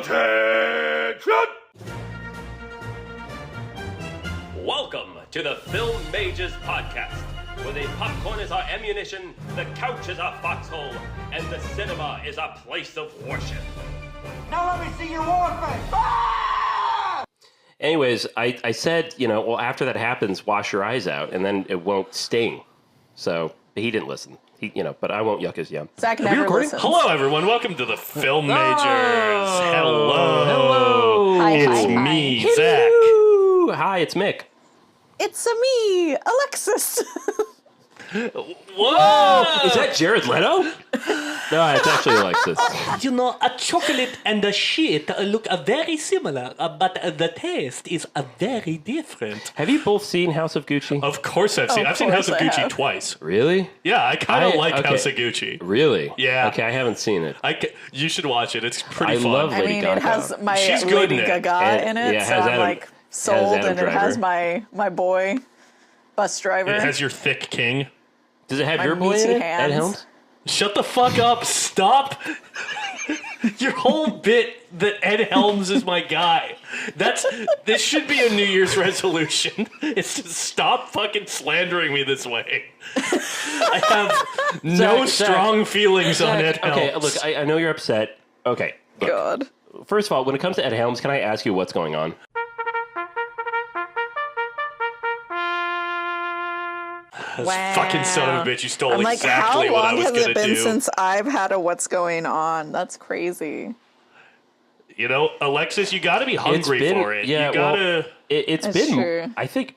Salutations! Welcome to the Film Mages Podcast, where the popcorn is our ammunition, the couch is our foxhole, and the cinema is our place of worship. Now let me see your war face! Ah! Anyways, I said, well, after that happens, wash your eyes out, and then it won't sting. So he didn't listen. But I won't yuck his yum. Zach never listens. Hello, everyone. Welcome to the Film Majors. Hello. Hi, it's hi, me, hi. Zach. Ooh, hi, it's Mick. It's me, Alexis. Whoa! Is that Jared Leto? No, it's actually Alexis. A chocolate and a shit look very similar, but the taste is very different. Have you both seen House of Gucci? Of course I've seen. I've seen House of course I Gucci have. twice. Really? Yeah, I kind of like okay. House of Gucci. Really? Yeah. Okay, I haven't seen it. You should watch it. It's pretty I fun. love I Lady mean, Gaga. it has my She's good Lady in it. Gaga And- in it, yeah, so has I'm Adam- like has sold, Adam and it has Driver. my boy, bus driver. It has your thick king. Does it have My your boy in meaty it? hands. Ed Helms? Shut the fuck up. Stop. Your whole bit that Ed Helms is my guy. This should be a New Year's resolution. It's to stop fucking slandering me this way. I have no Zach, strong feelings on Ed Helms. Okay, look, I know you're upset. Okay, look. God. First of all, when it comes to Ed Helms, can I ask you what's going on? Wow. Fucking son of a bitch, you stole I'm like, exactly how what I long was has going it to been do. since I've had a what's going on? That's crazy. Alexis, you got to be hungry for it. Yeah, you got to... well, it's That's been, true. I think,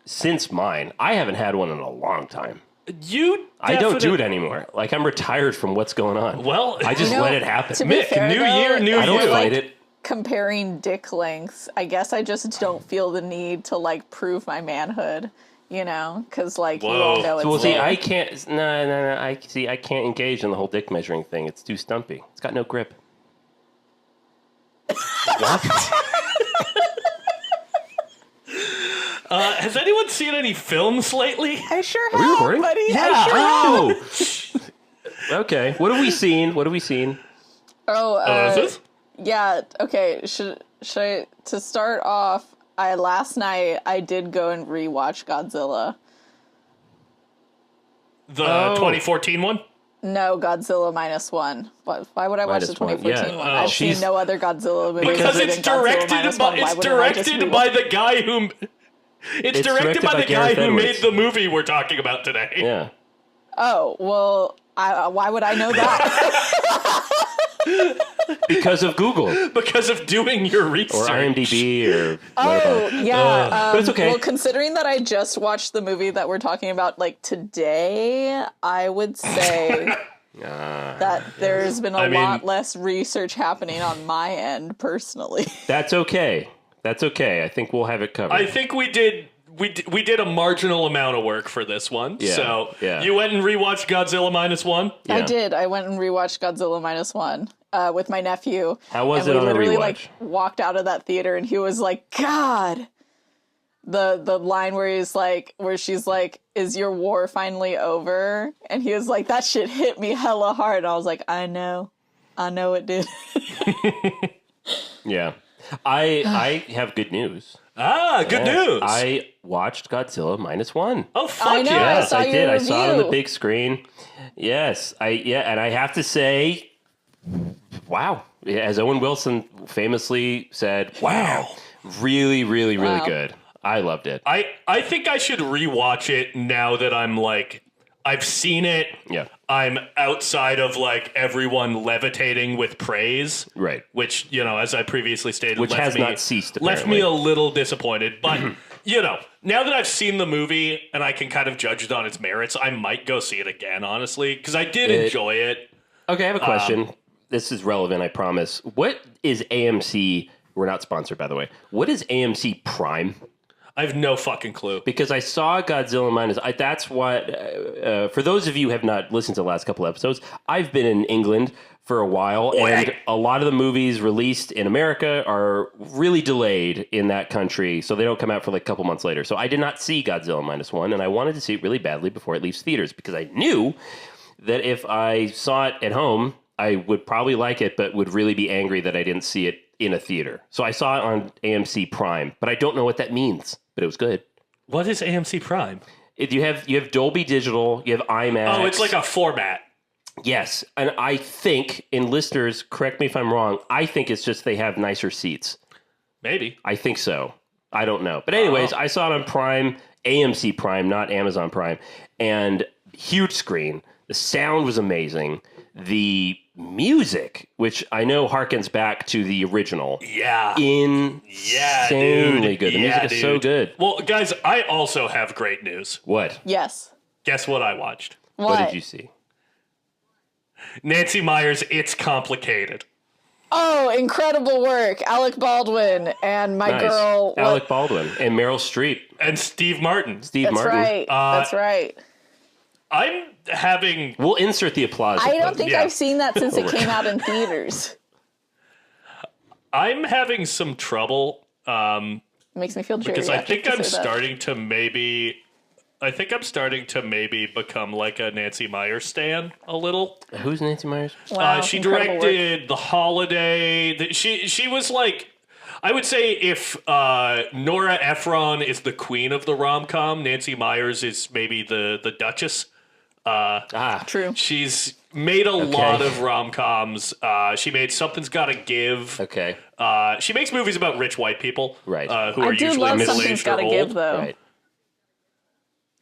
since mine. I haven't had one in a long time. I don't do it anymore. Like, I'm retired from what's going on. Well, I just You know, let it happen. to be Mick, fair, new though, year, new I don't you. fight it. Comparing dick lengths, I guess I just don't feel the need to like prove my manhood, because like you all Whoa. know it's Well, see, there. I can't. No. I can't engage in the whole dick measuring thing. It's too stumpy. It's got no grip. Has anyone seen any films lately? I sure Are we have, recording? buddy. Yeah. I sure have. Oh. Okay. What have we seen? Oh, Is this? yeah. Okay. Should I to start off? Last night I did go and rewatch Godzilla. The Oh. 2014 one? No, Godzilla -1. Why would I watch the -1, 2014 yeah. one? Oh. I've seen no other Godzilla movie. Because other it's than Godzilla directed by -1. Why wouldn't I just directed by rewatch- the guy who it's directed by the guy Gareth who made Edwards. the movie we're talking about today. Yeah. Oh well, why would I know that? Because of Google Because of doing your research. or IMDb or Oh whatever. yeah, But it's okay. Well, considering that I just watched the movie that we're talking about like today, I would say that there's been a lot less research happening on my end personally. That's okay. That's okay. I think we'll have it covered. I think we did a marginal amount of work for this one. Yeah, So yeah. you went and rewatched Godzilla -1? Yeah. I did. I went and rewatched Godzilla -1 with my nephew. How was and it on we a literally rewatch? like walked out of that theater and he was like, God. The line where she's like, is your war finally over? And he was like, that shit hit me hella hard. And I was like, I know it did. Yeah. I have good news. Good news. I watched Godzilla -1. Oh, fuck I know, yeah. I Yes, saw I your did. I saw it on the review. big screen. Yes, and I have to say, wow. As Owen Wilson famously said, wow. Really, really, really Wow. good. I loved it. I think I should rewatch it now that I'm like, I've seen it. Yeah. I'm outside of like everyone levitating with praise. Right. Which, as I previously stated, Which has not ceased, Left apparently. me a little disappointed. But, now that I've seen the movie and I can kind of judge it on its merits, I might go see it again, honestly. Because I did enjoy it. Okay, I have a question. This is relevant, I promise. What is AMC? We're not sponsored, by the way. What is AMC Prime? I have no fucking clue. Because I saw Godzilla -. That's what. For those of you who have not listened to the last couple episodes, I've been in England for a while, and a lot of the movies released in America are really delayed in that country, so they don't come out for like a couple months later. So I did not see Godzilla -1, and I wanted to see it really badly before it leaves theaters because I knew that if I saw it at home I would probably like it, but would really be angry that I didn't see it in a theater. So I saw it on AMC Prime, but I don't know what that means. But it was good. What is AMC Prime? You have Dolby Digital, you have IMAX. Oh, it's like a format. Yes, and I think, and listeners, correct me if I'm wrong, I think it's just they have nicer seats. Maybe. I think so. I don't know. But anyways, I saw it on Prime, AMC Prime, not Amazon Prime, and huge screen. The sound was amazing. The music, which I know harkens back to the original. Yeah. Insanely good. The music is so good. Well, guys, I also have great news. What? Yes. Guess what I watched? What did you see? Nancy Meyers' It's Complicated. Oh, incredible work. Alec Baldwin and my girl. Alec Baldwin and Meryl Streep. And Steve Martin. That's right. That's right. I'm having... We'll insert the applause. I don't think I've seen that since it came out in theaters. I'm having some trouble. It makes me feel cheery. Because I think I'm starting to maybe become like a Nancy Meyers stan a little. Who's Nancy Meyers? Wow, she directed The Holiday. She was like, I would say if Nora Ephron is the queen of the rom-com, Nancy Meyers is maybe the Duchess. True. She's made a lot of rom-coms. She made Something's Gotta Give. Okay. She makes movies about rich white people. Right. Who are usually Something's middle-aged or Gotta old. Give, though. Right.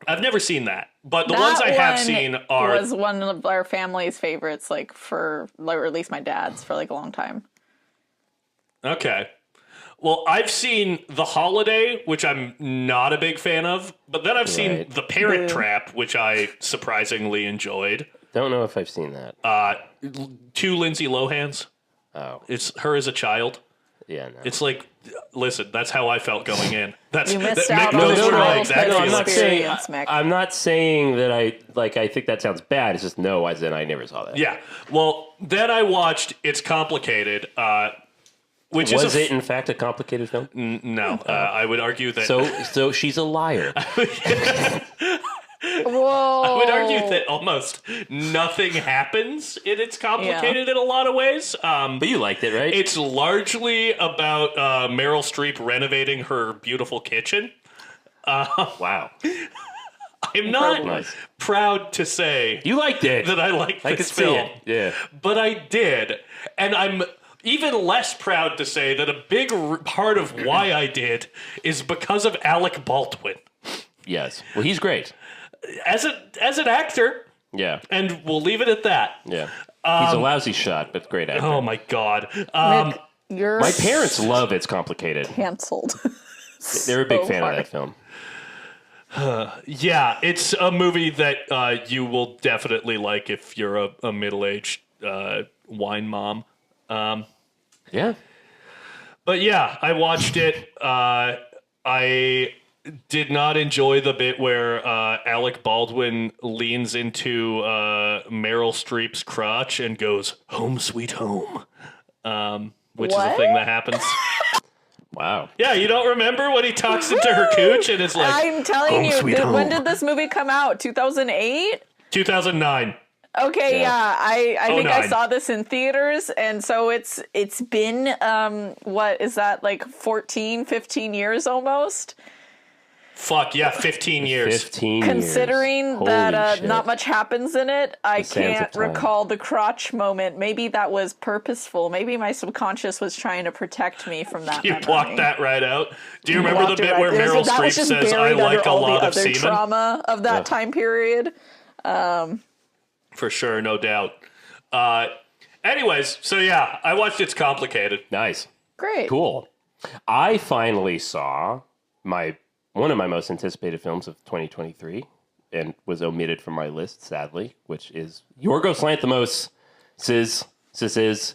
I've never seen that, but the ones I have seen are... was one of our family's favorites, or at least my dad's, for like a long time. Okay. Well, I've seen The Holiday, which I'm not a big fan of, but then I've seen The Parent Trap, which I surprisingly enjoyed. Don't know if I've seen that. 2 Lindsay Lohans. Oh. It's her as a child. Yeah, no. It's like, listen, that's how I felt going in. You missed out on the childhood experience, Mick. I'm not saying that I think that sounds bad. It's just as in I never saw that. Yeah. Well, then I watched It's Complicated, which was it in fact a complicated film? No. I would argue that... So she's a liar. Whoa. I would argue that almost nothing happens in It's Complicated in a lot of ways. But you liked it, right? It's largely about Meryl Streep renovating her beautiful kitchen. Wow. I'm not proud to say you liked it. That I liked this see film. it. Yeah. But I did. And I'm even less proud to say that a big part of why I did is because of Alec Baldwin. Yes. Well, he's great. As an actor. Yeah. And we'll leave it at that. Yeah. He's a lousy shot, but great actor. Oh, my God. Mick, you're my parents love It's Complicated. canceled. They're a big fan of that film. Yeah, it's a movie that you will definitely like if you're a middle-aged wine mom. Yeah. But yeah, I watched it. I did not enjoy the bit where Alec Baldwin leans into Meryl Streep's crotch and goes, "Home sweet home," which is a thing that happens. Wow. Yeah, you don't remember when he talks into her cooch and it's like, I'm telling you, when did this movie come out? 2008? 2009. Okay, yeah. I think I 09. saw this in theaters, and so it's been, what is that, like 14, 15 years almost? Fuck, yeah, 15 years. 15 Considering years. that Holy not shit. much happens in it, I The sands of can't time. recall the crotch moment. Maybe that was purposeful. Maybe my subconscious was trying to protect me from that You memory. blocked that right out. Do you remember the Blocked it bit right where there. Meryl That was Streep just says, "I buried like under a all lot the of other semen"? trauma of that time period. For sure, no doubt. Anyways, so yeah, I watched It's Complicated. Nice. Great. Cool. I finally saw one of my most anticipated films of 2023 and was omitted from my list, sadly, which is Yorgos Lanthimos' Sis.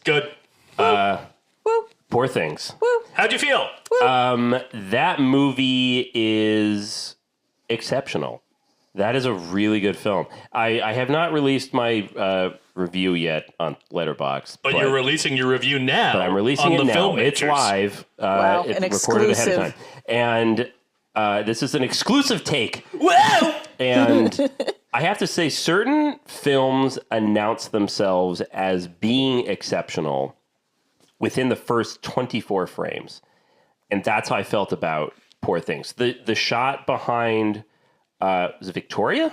Good. Woo. Poor Things. Woo. How'd you feel? That movie is exceptional. That is a really good film. I have not released my review yet on Letterboxd. But you're releasing your review now. But I'm releasing on it the now. Film It's Majors. live. Wow, it's an recorded ahead of exclusive. time. And this is an exclusive take. Whoa! And I have to say, certain films announce themselves as being exceptional within the first 24 frames. And that's how I felt about Poor Things. The shot behind, was it Victoria?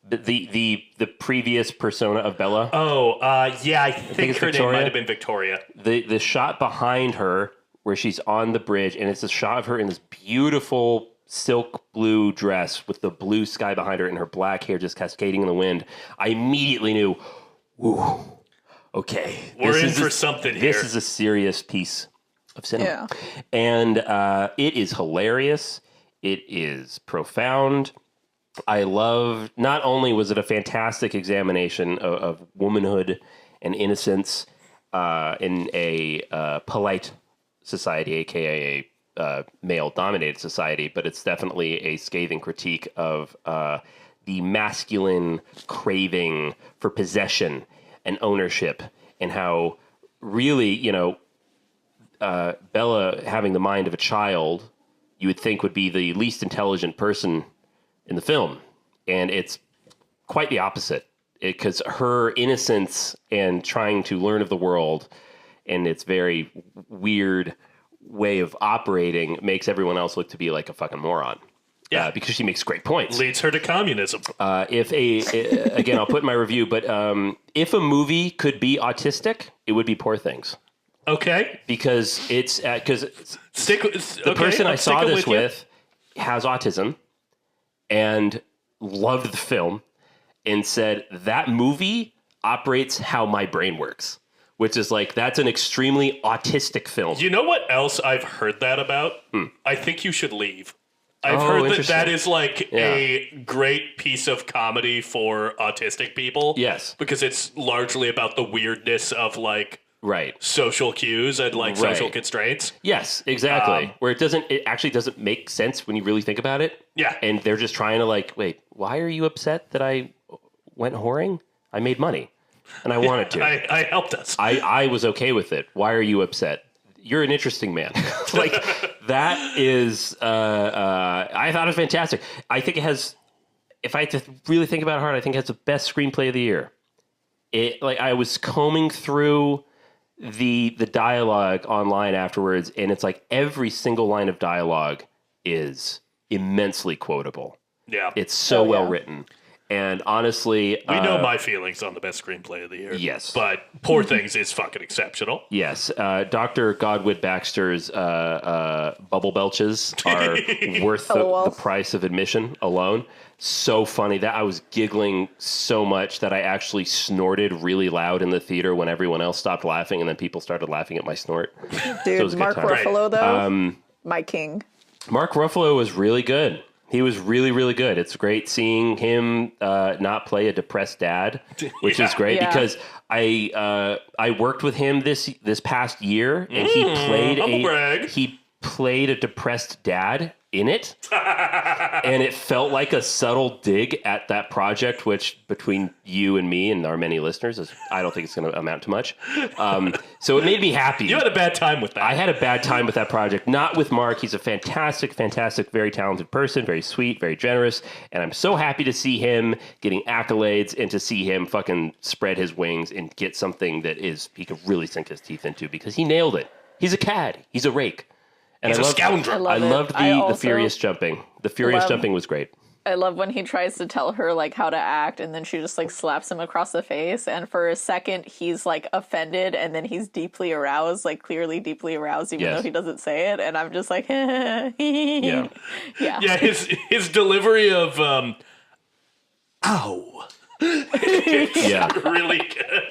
The previous persona of Bella? Oh, yeah, I think her name Victoria. might have been Victoria. The shot behind her where she's on the bridge, and it's a shot of her in this beautiful silk blue dress with the blue sky behind her and her black hair just cascading in the wind. I immediately knew, ooh, okay. We're in for something here. This is a serious piece of cinema. Yeah. And it is hilarious. It is profound. I love, not only was it a fantastic examination of womanhood and innocence in a polite society, aka a male-dominated society, but it's definitely a scathing critique of the masculine craving for possession and ownership, and how really, Bella having the mind of a child, you would think would be the least intelligent person in the film, and it's quite the opposite, because her innocence and trying to learn of the world and its very weird way of operating makes everyone else look to be like a fucking moron. Yeah. Because she makes great points. Leads her to communism. Again, I'll put in my review, but if a movie could be autistic, it would be Poor Things. Okay. Because it's the person I saw this with has autism and loved the film and said that movie operates how my brain works, which is like, that's an extremely autistic film. You know what else I've heard that about? I think you should leave. I've heard that is like a great piece of comedy for autistic people. Yes. Because it's largely about the weirdness of like Right. social cues and like social constraints. Yes, exactly. Where it actually doesn't make sense when you really think about it. Yeah. And they're just trying to like, wait, why are you upset that I went whoring? I made money and I wanted to. I helped us. I was okay with it. Why are you upset? You're an interesting man. Like that is, I thought it was fantastic. I think it has, if I had to really think about it hard, I think it has the best screenplay of the year. I was combing through the dialogue online afterwards, and it's like every single line of dialogue is immensely quotable. Yeah. It's so well written. And honestly, we know my feelings on the best screenplay of the year. Yes. But Poor Things is fucking exceptional. Yes. Dr. Godwin Baxter's bubble belches are worth the price of admission alone. So funny that I was giggling so much that I actually snorted really loud in the theater when everyone else stopped laughing, and then people started laughing at my snort. Dude, So Mark Ruffalo, though, my king. Mark Ruffalo was really good. He was really, really good. It's great seeing him not play a depressed dad, which is great because I worked with him this past year, and he played a depressed dad in it, and it felt like a subtle dig at that project, which between you and me and our many listeners, I don't think it's going to amount to much. So it made me happy. You had a bad time with that. I had a bad time with that project, not with Mark. He's a fantastic, very talented person, very sweet, very generous, and I'm so happy to see him getting accolades and to see him fucking spread his wings and get something that he can really sink his teeth into, because he nailed it. He's a cad. He's a rake. And He's a scoundrel. I loved the furious jumping. The furious jumping was great. I love when he tries to tell her like how to act, and then she just like slaps him across the face, and for a second he's like offended, and then he's deeply aroused, like clearly deeply aroused, even though he doesn't say it, and I'm just like, yeah. His delivery of ow. It's really good.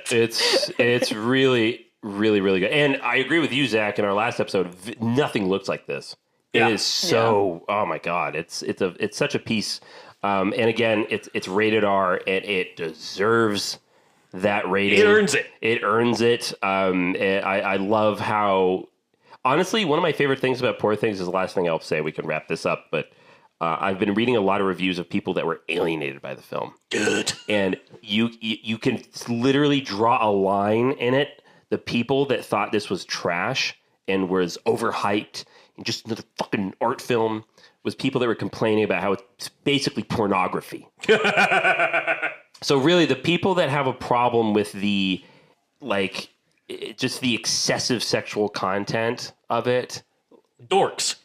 It's really, really, really good. And I agree with you, Zach, in our last episode, nothing looks like this. It is so, oh my God, it's such a piece. And again, it's rated R, and it deserves that rating. It earns it. It earns it. I love how, honestly, one of my favorite things about Poor Things is the last thing I'll say. We can wrap this up, but I've been reading a lot of reviews of people that were alienated by the film. Good. And you can literally draw a line in it. The people that thought this was trash and was overhyped and just another fucking art film was people that were complaining about how it's basically pornography. So really, the people that have a problem with the, like, just the excessive sexual content of it. Dorks.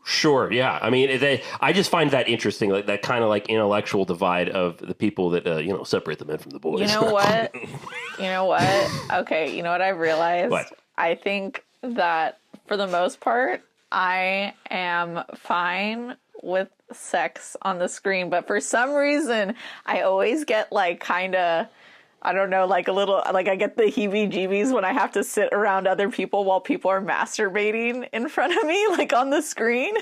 Sure, yeah. I mean, I just find that interesting, like that kind of like intellectual divide of the people that, separate the men from the boys. You know what? Okay, you know what I realized? What? I think that for the most part, I am fine with sex on the screen, but for some reason, I always get like kind of, I don't know, like a little, like I get the heebie-jeebies when I have to sit around other people while people are masturbating in front of me, like on the screen.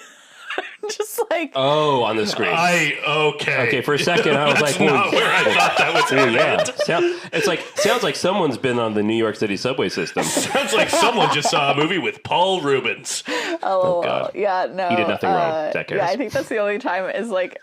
Just like, oh, on the screen. Okay, for a second I was like, not where I thought that was going. Yeah. Sounds like someone's been on the New York City subway system. Sounds like someone just saw a movie with Paul Rubens. oh God. yeah, no, He did nothing wrong. Jack Harris. Yeah, I think that's the only time is like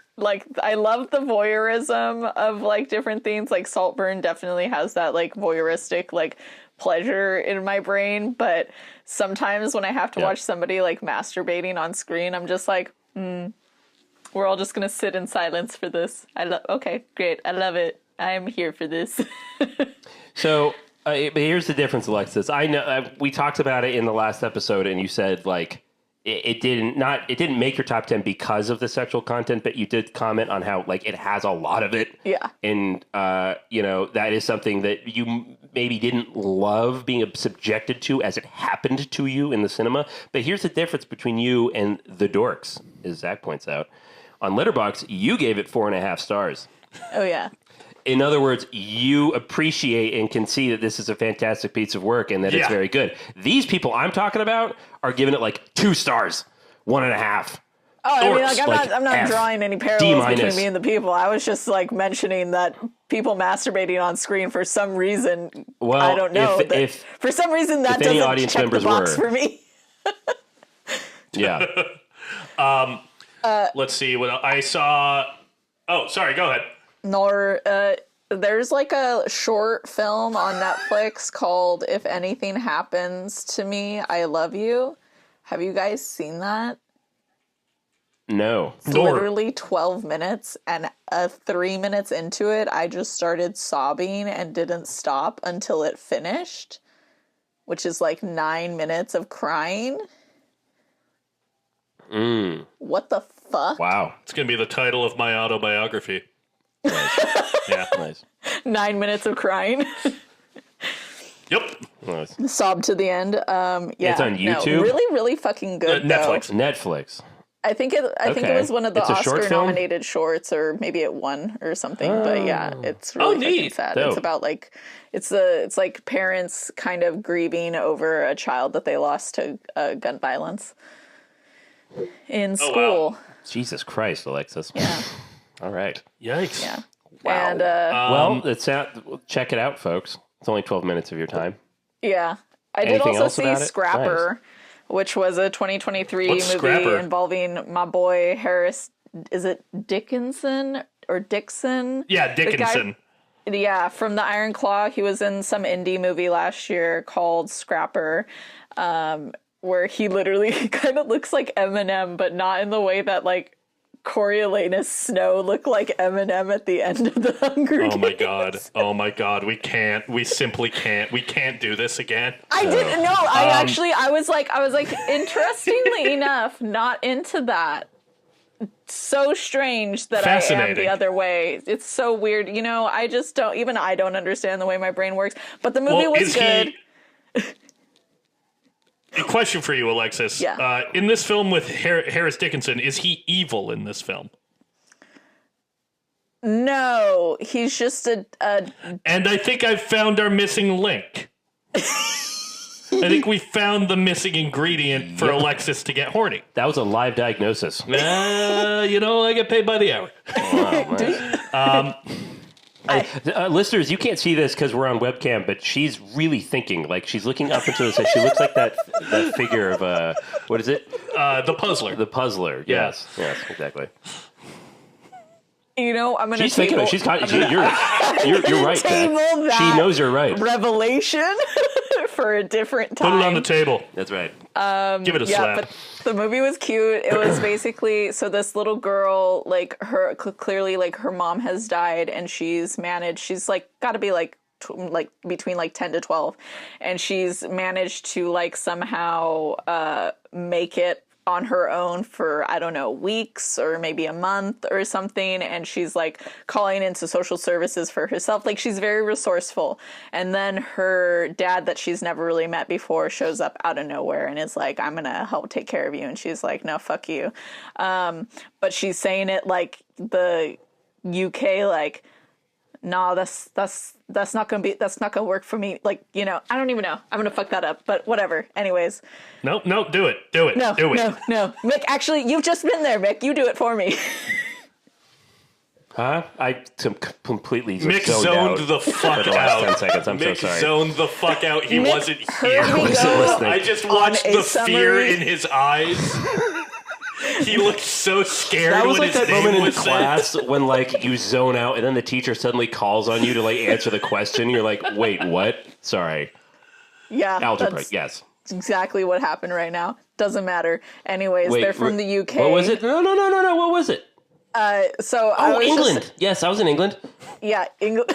I love the voyeurism of like different things. Like Saltburn definitely has that like voyeuristic like pleasure in my brain, but sometimes when I have to watch somebody like masturbating on screen, I'm just like, we're all just gonna sit in silence for this. Okay, great, I love it. I'm here for this. So, but here's the difference, Alexis. I know we talked about it in the last episode, and you said like it didn't make your top 10 because of the sexual content, but you did comment on how like it has a lot of it. Yeah. And that is something that you maybe didn't love being subjected to as it happened to you in the cinema. But here's the difference between you and the dorks, as Zach points out. On Letterboxd, you gave it 4.5 stars. Oh yeah. In other words, you appreciate and can see that this is a fantastic piece of work and that it's very good. These people I'm talking about are giving it like 2 stars, 1.5. Oh, I mean, like I'm not F, drawing any parallels D-. between me and the people. I was just like mentioning that people masturbating on screen for some reason. Well, I don't know. If for some reason that any doesn't audience check the members box were. for me. Yeah. Let's see what I saw. Oh, sorry. Go ahead. Nor there's like a short film on Netflix called "If Anything Happens to Me, I Love You." Have you guys seen that? No. It's literally 12 minutes, and 3 minutes into it, I just started sobbing and didn't stop until it finished, which is like 9 minutes of crying. What the fuck? Wow. It's going to be the title of my autobiography. Nice. Yeah. Nice. 9 minutes of crying. Yep. Nice. Sob to the end. Yeah. It's on YouTube? No, really, really fucking good. Netflix. Netflix. I think it was one of the It's a short film? Oscar-nominated shorts, or maybe it won or something. But yeah, it's really fucking neat. sad. Dope. It's about like it's like parents kind of grieving over a child that they lost to gun violence in school. wow. Jesus Christ, Alexis. Yeah, All right. Yikes. yeah. Wow. And Well, check it out, folks. It's only 12 minutes of your time. yeah, I did Anything also else see about it? Scrapper, which was a 2023 What's movie Scrapper? involving my boy Harris. Is it Dickinson or Dixon? Yeah, Dickinson. Yeah, from the Iron Claw. He was in some indie movie last year called Scrapper, where he literally kind of looks like Eminem, but not in the way that like Coriolanus Snow looked like Eminem at the end of the Hunger Games. Oh my god. Oh my god. We can't. We simply can't. We can't do this again. I didn't know. I was like, interestingly enough, not into that. So strange that I am Fascinating. the other way. It's so weird. I just don't, even I don't understand the way my brain works. But the movie was good. A question for you, Alexis. Yeah. In this film with Harris Dickinson, is he evil in this film? No, he's just a And I think I've found our missing link. I think we found the missing ingredient for Alexis to get horny. That was a live diagnosis. I get paid by the hour. Listeners, you can't see this because we're on webcam, but she's really thinking. Like, she's looking up into the side. She looks like that figure of, what is it? The Puzzler. The Puzzler. Yes. Yes, exactly. I'm gonna. She's thinking. You're right. table Zach. that She knows you're right. revelation for a different time. Put it on the table. That's right. Give it a slap. But the movie was cute. It was basically, so this little girl, like clearly like her mom has died and she's like got to be like between like 10 to 12, and she's managed to like somehow make it on her own for, I don't know, weeks or maybe a month or something, and she's like calling into social services for herself. Like, she's very resourceful. And then her dad, that she's never really met before, shows up out of nowhere and is like, I'm gonna help take care of you. And she's like, no, fuck you. But she's saying it like the UK, like, no, that's not gonna work for me. Like, you know, I don't even know. I'm gonna fuck that up, but whatever. Anyways. Nope, do it. Do it. No. Mick, actually, you've just been there, Mick. You do it for me. Huh? I completely Mick zoned zoned the fuck for the last out. 10 seconds. I'm Mick so sorry. zoned the fuck out. He Mick wasn't heard here. me Wasn't go listening. I just on watched a the fear summary. in his eyes. He looked so scared That was when like his that name moment in was said. class when like you zone out and then the teacher suddenly calls on you to like answer the question. You're like, wait, what? Sorry. Yeah. Algebra, That's yes. exactly what happened right now. Doesn't matter. Anyways, Wait, they're from the UK. What was it? No. What was it? So I Oh, was England. Yes, I was in England. Yeah, England.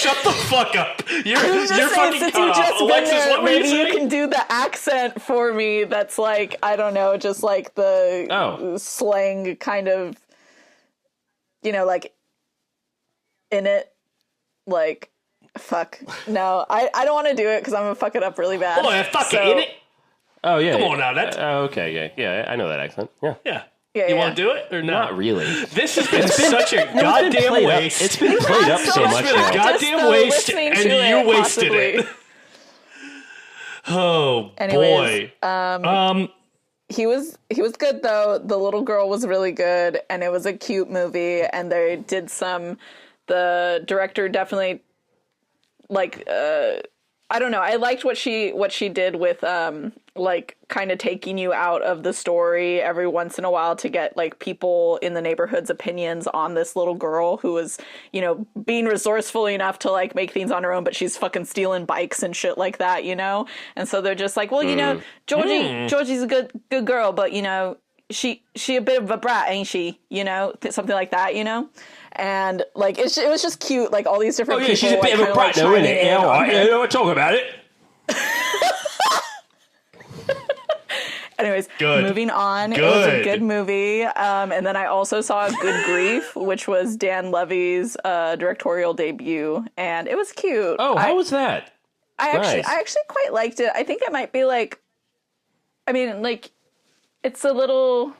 Shut the fuck up. You're Just saying, fucking since cut you off. just been Alexis, there, what were you maybe you saying? can do the accent for me. That's like, I don't know, just like the slang kind of, you know, like in it, like, fuck. No, I don't want to do it because I'm gonna fuck it up really bad. Oh, yeah, fuck it, So- in it? Oh, yeah. Come on now, that's... okay, yeah. I know that accent. Yeah. Yeah. Yeah, You yeah. want to do it or no? Not really. This has been such a No, it's been goddamn played up. waste. It's been played up so It's much been a now. Just goddamn the waste, listening and to you it, wasted possibly. it. Oh, Anyways, boy. He was good though. The little girl was really good, and it was a cute movie. And they did the director definitely like I don't know. I liked what she did with like kind of taking you out of the story every once in a while to get like people in the neighborhood's opinions on this little girl who was, you know, being resourceful enough to like make things on her own, but she's fucking stealing bikes and shit like that, you know? And so they're just like, well, you know, Georgie's a good girl, but you know, she a bit of a brat, ain't she? You know, something like that, you know? And like it was just cute, like all these different people. She's a bit like, of a kinda, brat, like, though, isn't chiming it? in Yeah, all on right. her. Yeah, we'll talk about it. Anyways, Good. moving on. It was a Good. good movie. And then I also saw Good Grief, which was Dan Levy's directorial debut, and it was cute. Oh, how was that? I Nice. actually quite liked it. I think it might be like, I mean, like, it's a little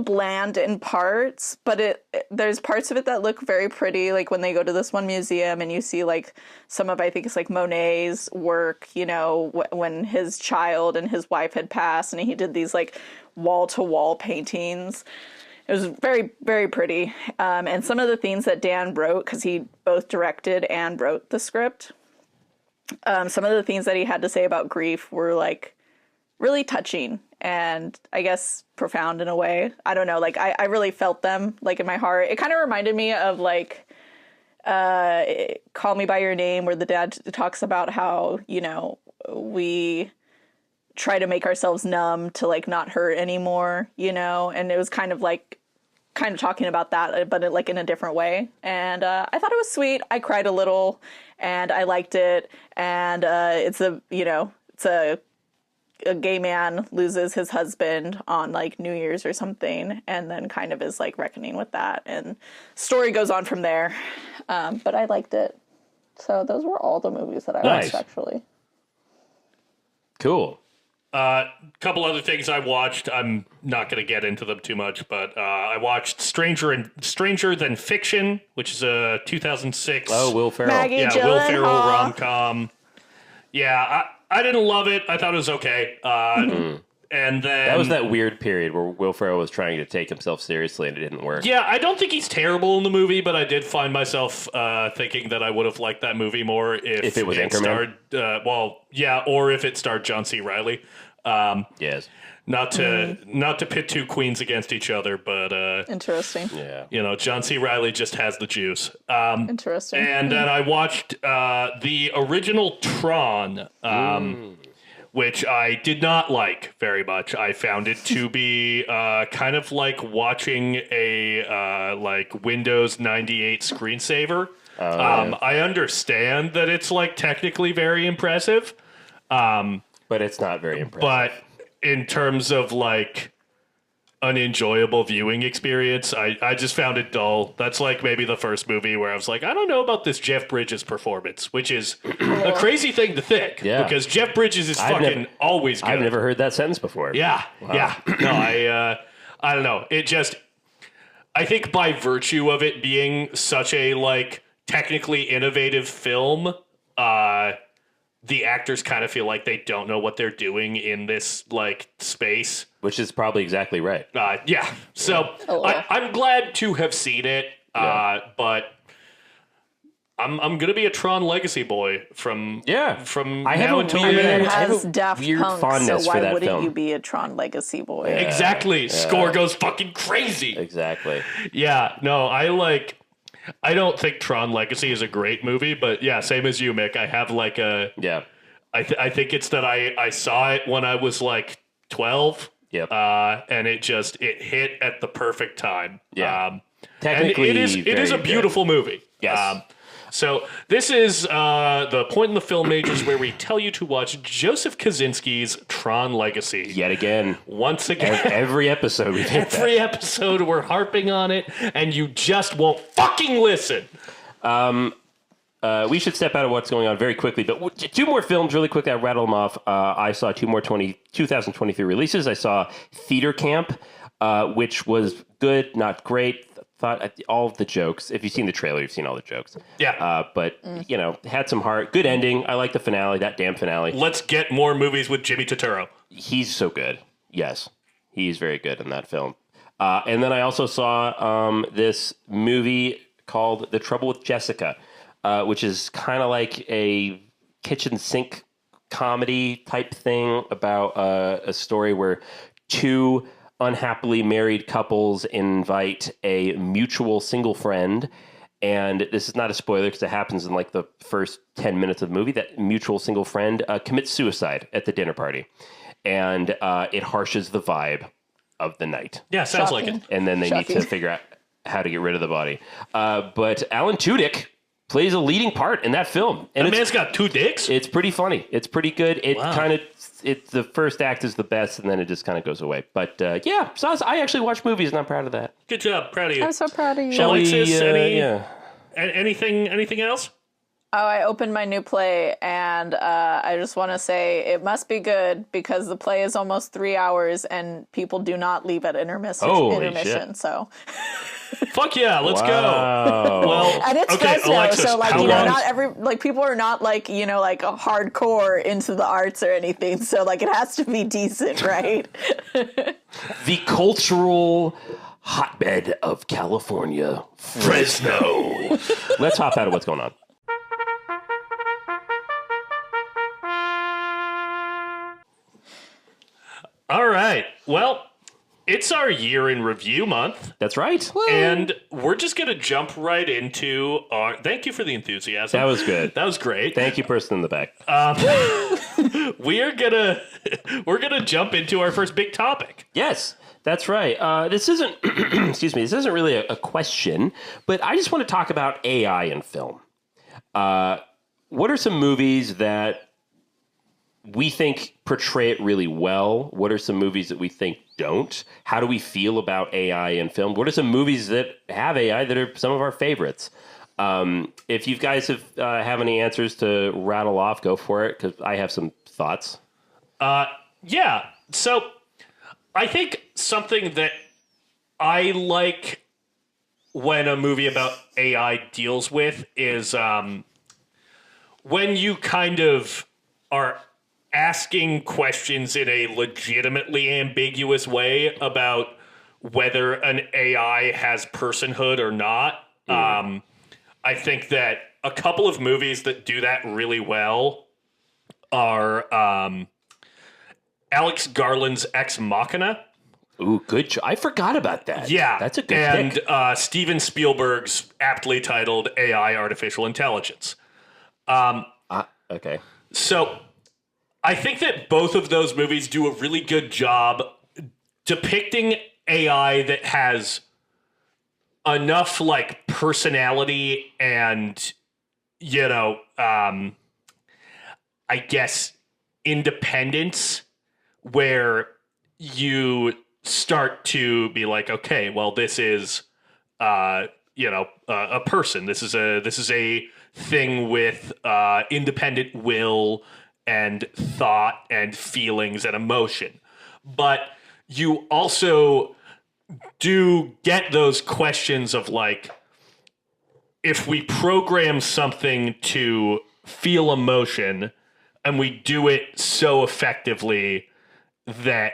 bland in parts, but there's parts of it that look very pretty. Like when they go to this one museum and you see like some of, I think it's like Monet's work, you know, when his child and his wife had passed and he did these like wall to wall paintings. It was very, very pretty. And some of the things that Dan wrote, cause he both directed and wrote the script. Some of the things that he had to say about grief were like really touching and I guess profound in a way. I don't know. Like I really felt them like in my heart. It kind of reminded me of like, Call Me by Your Name, where the dad talks about how, you know, we try to make ourselves numb to like not hurt anymore, you know? And it was kind of talking about that, but like in a different way. And, I thought it was sweet. I cried a little and I liked it. And, it's a gay man loses his husband on like New Year's or something, and then kind of is like reckoning with that, and story goes on from there. But I liked it. So those were all the movies that I Nice. watched actually. Cool. Couple other things I watched. I'm not going to get into them too much, but I watched Stranger Than Fiction, which is a 2006. Oh, Will Ferrell. Maggie Yeah, Will Ferrell Gyllenhaal. rom-com. Yeah, I didn't love it. I thought it was okay. And then That was that weird period where Will Ferrell was trying to take himself seriously and it didn't work. Yeah, I don't think he's terrible in the movie, but I did find myself thinking that I would have liked that movie more if it was Anchorman? starred. Or if it starred John C. Reilly. Yes. Not to pit two queens against each other, but Interesting. Yeah. John C. Reilly just has the juice. Interesting. And then I watched the original Tron, which I did not like very much. I found it to be kind of like watching a like Windows 98 screensaver. I understand that it's like technically very impressive, But it's not very impressive. but in terms of like an enjoyable viewing experience, I just found it dull. That's like maybe the first movie where I was like, I don't know about this Jeff Bridges performance, which is a crazy thing to think. Yeah. Because Jeff Bridges is always good. I've never heard that sentence before. Yeah, yeah. No, I don't know. It just, I think by virtue of it being such a like technically innovative film, the actors kind of feel like they don't know what they're doing in this like space. Which is probably exactly right. Yeah. So I'm glad to have seen it, but I'm gonna be a Tron Legacy boy from now until I mean, the it end. has Daft weird Punk, so fondness for why that wouldn't film. you be a Tron Legacy boy? Exactly. Score goes fucking crazy. Exactly. Yeah. No, I don't think Tron Legacy is a great movie, but yeah, same as you, Mick. I have like a. Yeah. I think it's that I saw it when I was like 12. Yep. And it hit at the perfect time. Yeah. Technically, Technically, it is a beautiful movie. Yes. So this is the point in the Film Majors where we tell you to watch Joseph Kosinski's Tron Legacy. Yet again. Once again. Every episode we hit Every episode we're harping on it, and you just won't fucking listen. We should step out of what's going on very quickly, but two more films really quickly. I'll rattle them off. I saw two more 2023 releases. I saw Theater Camp, which was good, not great. Thought all of the jokes. If you've seen the trailer, you've seen all the jokes. Yeah. But, had some heart. Good ending. I like the finale, that damn finale. Let's get more movies with Jimmy Turturro. He's so good. Yes. He's very good in that film. And then I also saw this movie called The Trouble with Jessica, which is kind of like a kitchen sink comedy type thing about a story where two unhappily married couples invite a mutual single friend. And this is not a spoiler because it happens in like the first 10 minutes of the movie. That mutual single friend commits suicide at the dinner party. And it harshes the vibe of the night. Yeah, sounds like it. And then they need to figure out how to get rid of the body. But Alan Tudyk plays a leading part in that film. And that man's got two dicks? It's pretty funny. It's pretty good. It the first act is the best, and then it just kind of goes away. But so I actually watch movies, and I'm proud of that. Good job. Proud of you. I'm so proud of you. Shall Alexis, we, anything else? Oh, I opened my new play, and I just want to say it must be good because the play is almost 3 hours, and people do not leave at intermission. Holy shit. So, Fuck yeah, let's go. Well, and it's okay, Fresno, Alexis, so like how long? not people are not like like a hardcore into the arts or anything. So like it has to be decent, right? The cultural hotbed of California, Fresno. Let's hop out of what's going on. All right. Well, it's our year in review month. That's right. And we're just going to jump right into our... Thank you for the enthusiasm. That was good. That was great. Thank you, person in the back. We're gonna jump into our first big topic. Yes, that's right. This isn't, excuse me, this isn't really a question, but I just want to talk about AI in film. What are some movies that we think portray it really well? What are some movies that we think don't? How do we feel about AI in film? What are some movies that have AI that are some of our favorites? If you guys have any answers to rattle off, go for it, because I have some thoughts. Yeah. So I think something that I like when a movie about AI deals with is when you kind of are asking questions in a legitimately ambiguous way about whether an AI has personhood or not. I think that a couple of movies that do that really well are Alex Garland's Ex Machina. Ooh, good. I forgot about that. Yeah. That's a good and, pick. Steven Spielberg's aptly titled AI Artificial Intelligence. Okay. So I think that both of those movies do a really good job depicting AI that has enough like personality and, you know, I guess independence where you start to be like, okay, well, this is, a person. This is a thing with independent will and thought and feelings and emotion. But you also do get those questions of like, if we program something to feel emotion and we do it so effectively that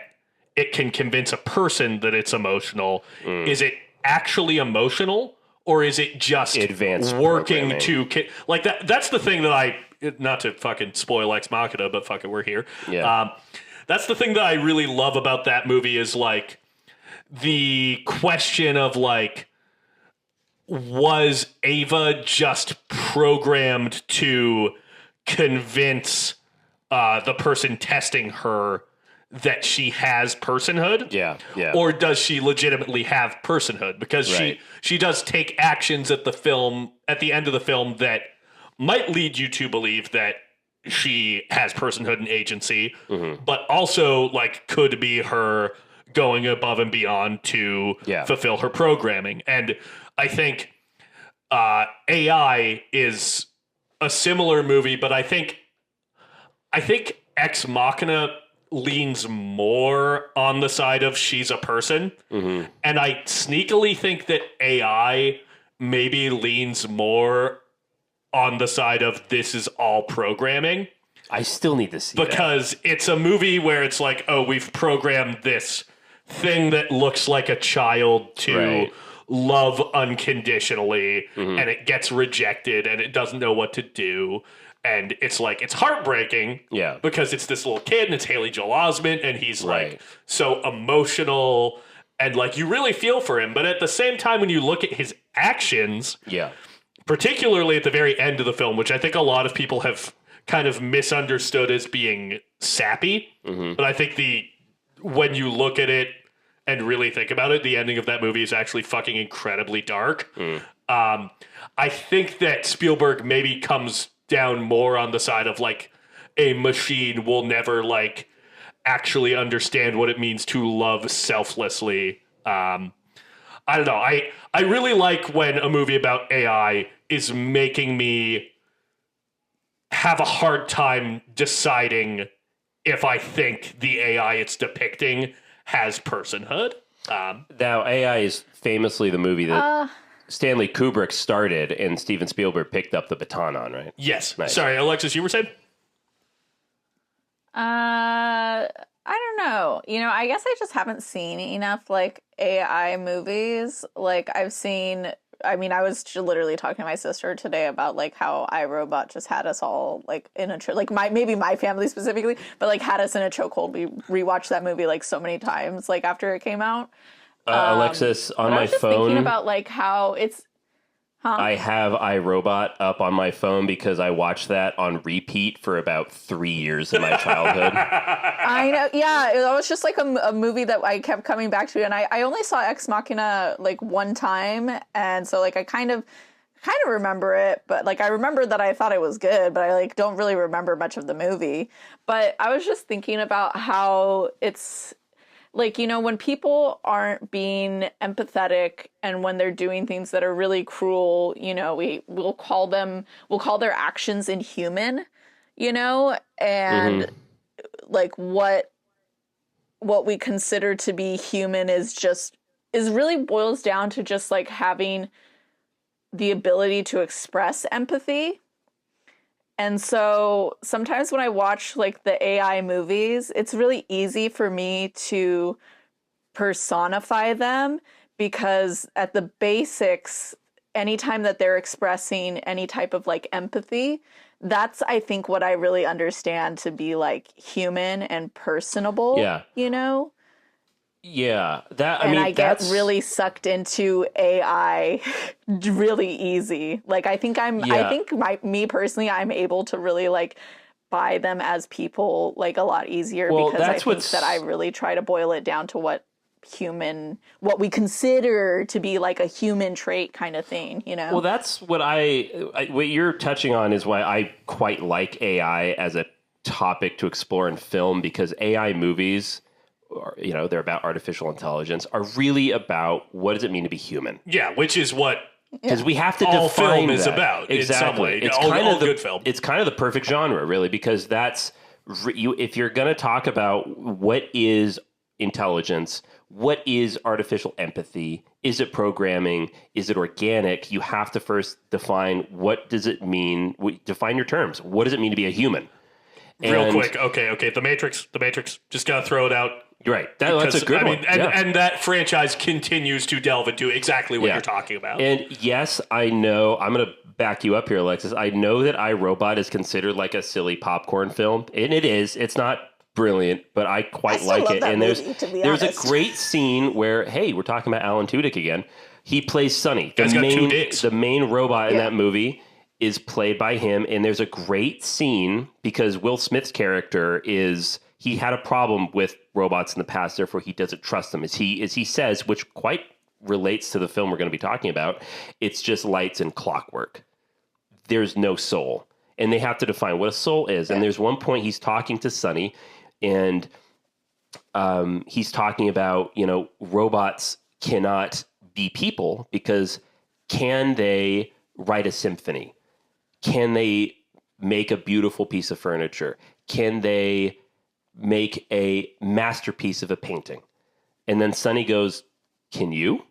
it can convince a person that it's emotional, is it actually emotional or is it just Advanced working programming. to like that? That's the thing that not to fucking spoil Ex Machina, but fuck it, we're here. Yeah. That's the thing that I really love about that movie is like the question of like, was Ava just programmed to convince the person testing her that she has personhood? Yeah. Or does she legitimately have personhood? Because Right. she does take actions at the end of the film that might lead you to believe that she has personhood and agency, but also like could be her going above and beyond to fulfill her programming. And I think AI is a similar movie, but I think Ex Machina leans more on the side of she's a person. And I sneakily think that AI maybe leans more on the side of this is all programming. I still need to see because it's a movie where it's like, oh, we've programmed this thing that looks like a child to love unconditionally, and it gets rejected and it doesn't know what to do. And it's like, it's heartbreaking because it's this little kid and it's Haley Joel Osment and he's like so emotional and like you really feel for him. But at the same time, when you look at his actions, particularly at the very end of the film, which I think a lot of people have kind of misunderstood as being sappy. But I think when you look at it and really think about it, the ending of that movie is actually fucking incredibly dark. I think that Spielberg maybe comes down more on the side of like a machine will never like actually understand what it means to love selflessly. I don't know. I really like when a movie about AI is making me have a hard time deciding if I think the AI it's depicting has personhood. Now, AI is famously the movie that Stanley Kubrick started and Steven Spielberg picked up the baton on, right? Yes. Nice. Sorry, Alexis, you were saying? I don't know. You know, I guess I just haven't seen enough like AI movies. Like I was literally talking to my sister today about like how iRobot just had us all like in a maybe my family specifically, but like had us in a chokehold. We rewatched that movie like so many times like after it came out. Alexis, on I my was just phone, thinking about like how it's. I have iRobot up on my phone because I watched that on repeat for about 3 years of my childhood. I know, yeah. It was just like a movie that I kept coming back to, and I only saw Ex Machina like one time, and so like I kind of remember it, but like I remember that I thought it was good, but I like don't really remember much of the movie. But I was just thinking about how it's. Like, you know, when people aren't being empathetic and when they're doing things that are really cruel, you know, we'll call their actions inhuman, you know, and like what we consider to be human is really boils down to just like having the ability to express empathy. And so sometimes when I watch like the AI movies, it's really easy for me to personify them because at the basics, anytime that they're expressing any type of like empathy, that's, I think, what I really understand to be like human and personable. Yeah. You know? Yeah. That, And mean, I get that's really sucked into AI really easy. Like, I think me personally, I'm able to really like buy them as people like a lot easier Well, because I that's think what's- that I really try to boil it down to what we consider to be like a human trait kind of thing, you know? Well, that's what what you're touching on is why I quite like AI as a topic to explore in film, because AI movies, they're about artificial intelligence, are really about what does it mean to be human? Yeah, which is what Because we have to all define film is that. about Exactly. in some way. It's all kind of good film. It's kind of the perfect genre, really, because that's if you're going to talk about what is intelligence, what is artificial empathy, is it programming, is it organic, you have to first define what does it mean, define your terms. What does it mean to be a human? Real quick, okay. The Matrix, just gotta throw it out. Right. That's a good one. And that franchise continues to delve into exactly what you're talking about. And yes, I know, I'm going to back you up here, Alexis. I know that iRobot is considered like a silly popcorn film, and it is. It's not brilliant, but I quite like it. And there's a great scene where, hey, we're talking about Alan Tudyk again. He plays Sonny. The main robot in that movie is played by him, and there's a great scene because Will Smith's character he had a problem with robots in the past, therefore he doesn't trust them. As he says, which quite relates to the film we're going to be talking about, it's just lights and clockwork. There's no soul. And they have to define what a soul is. And there's one point he's talking to Sonny, and he's talking about, robots cannot be people because can they write a symphony? Can they make a beautiful piece of furniture? Can they make a masterpiece of a painting? And then Sonny goes, can you?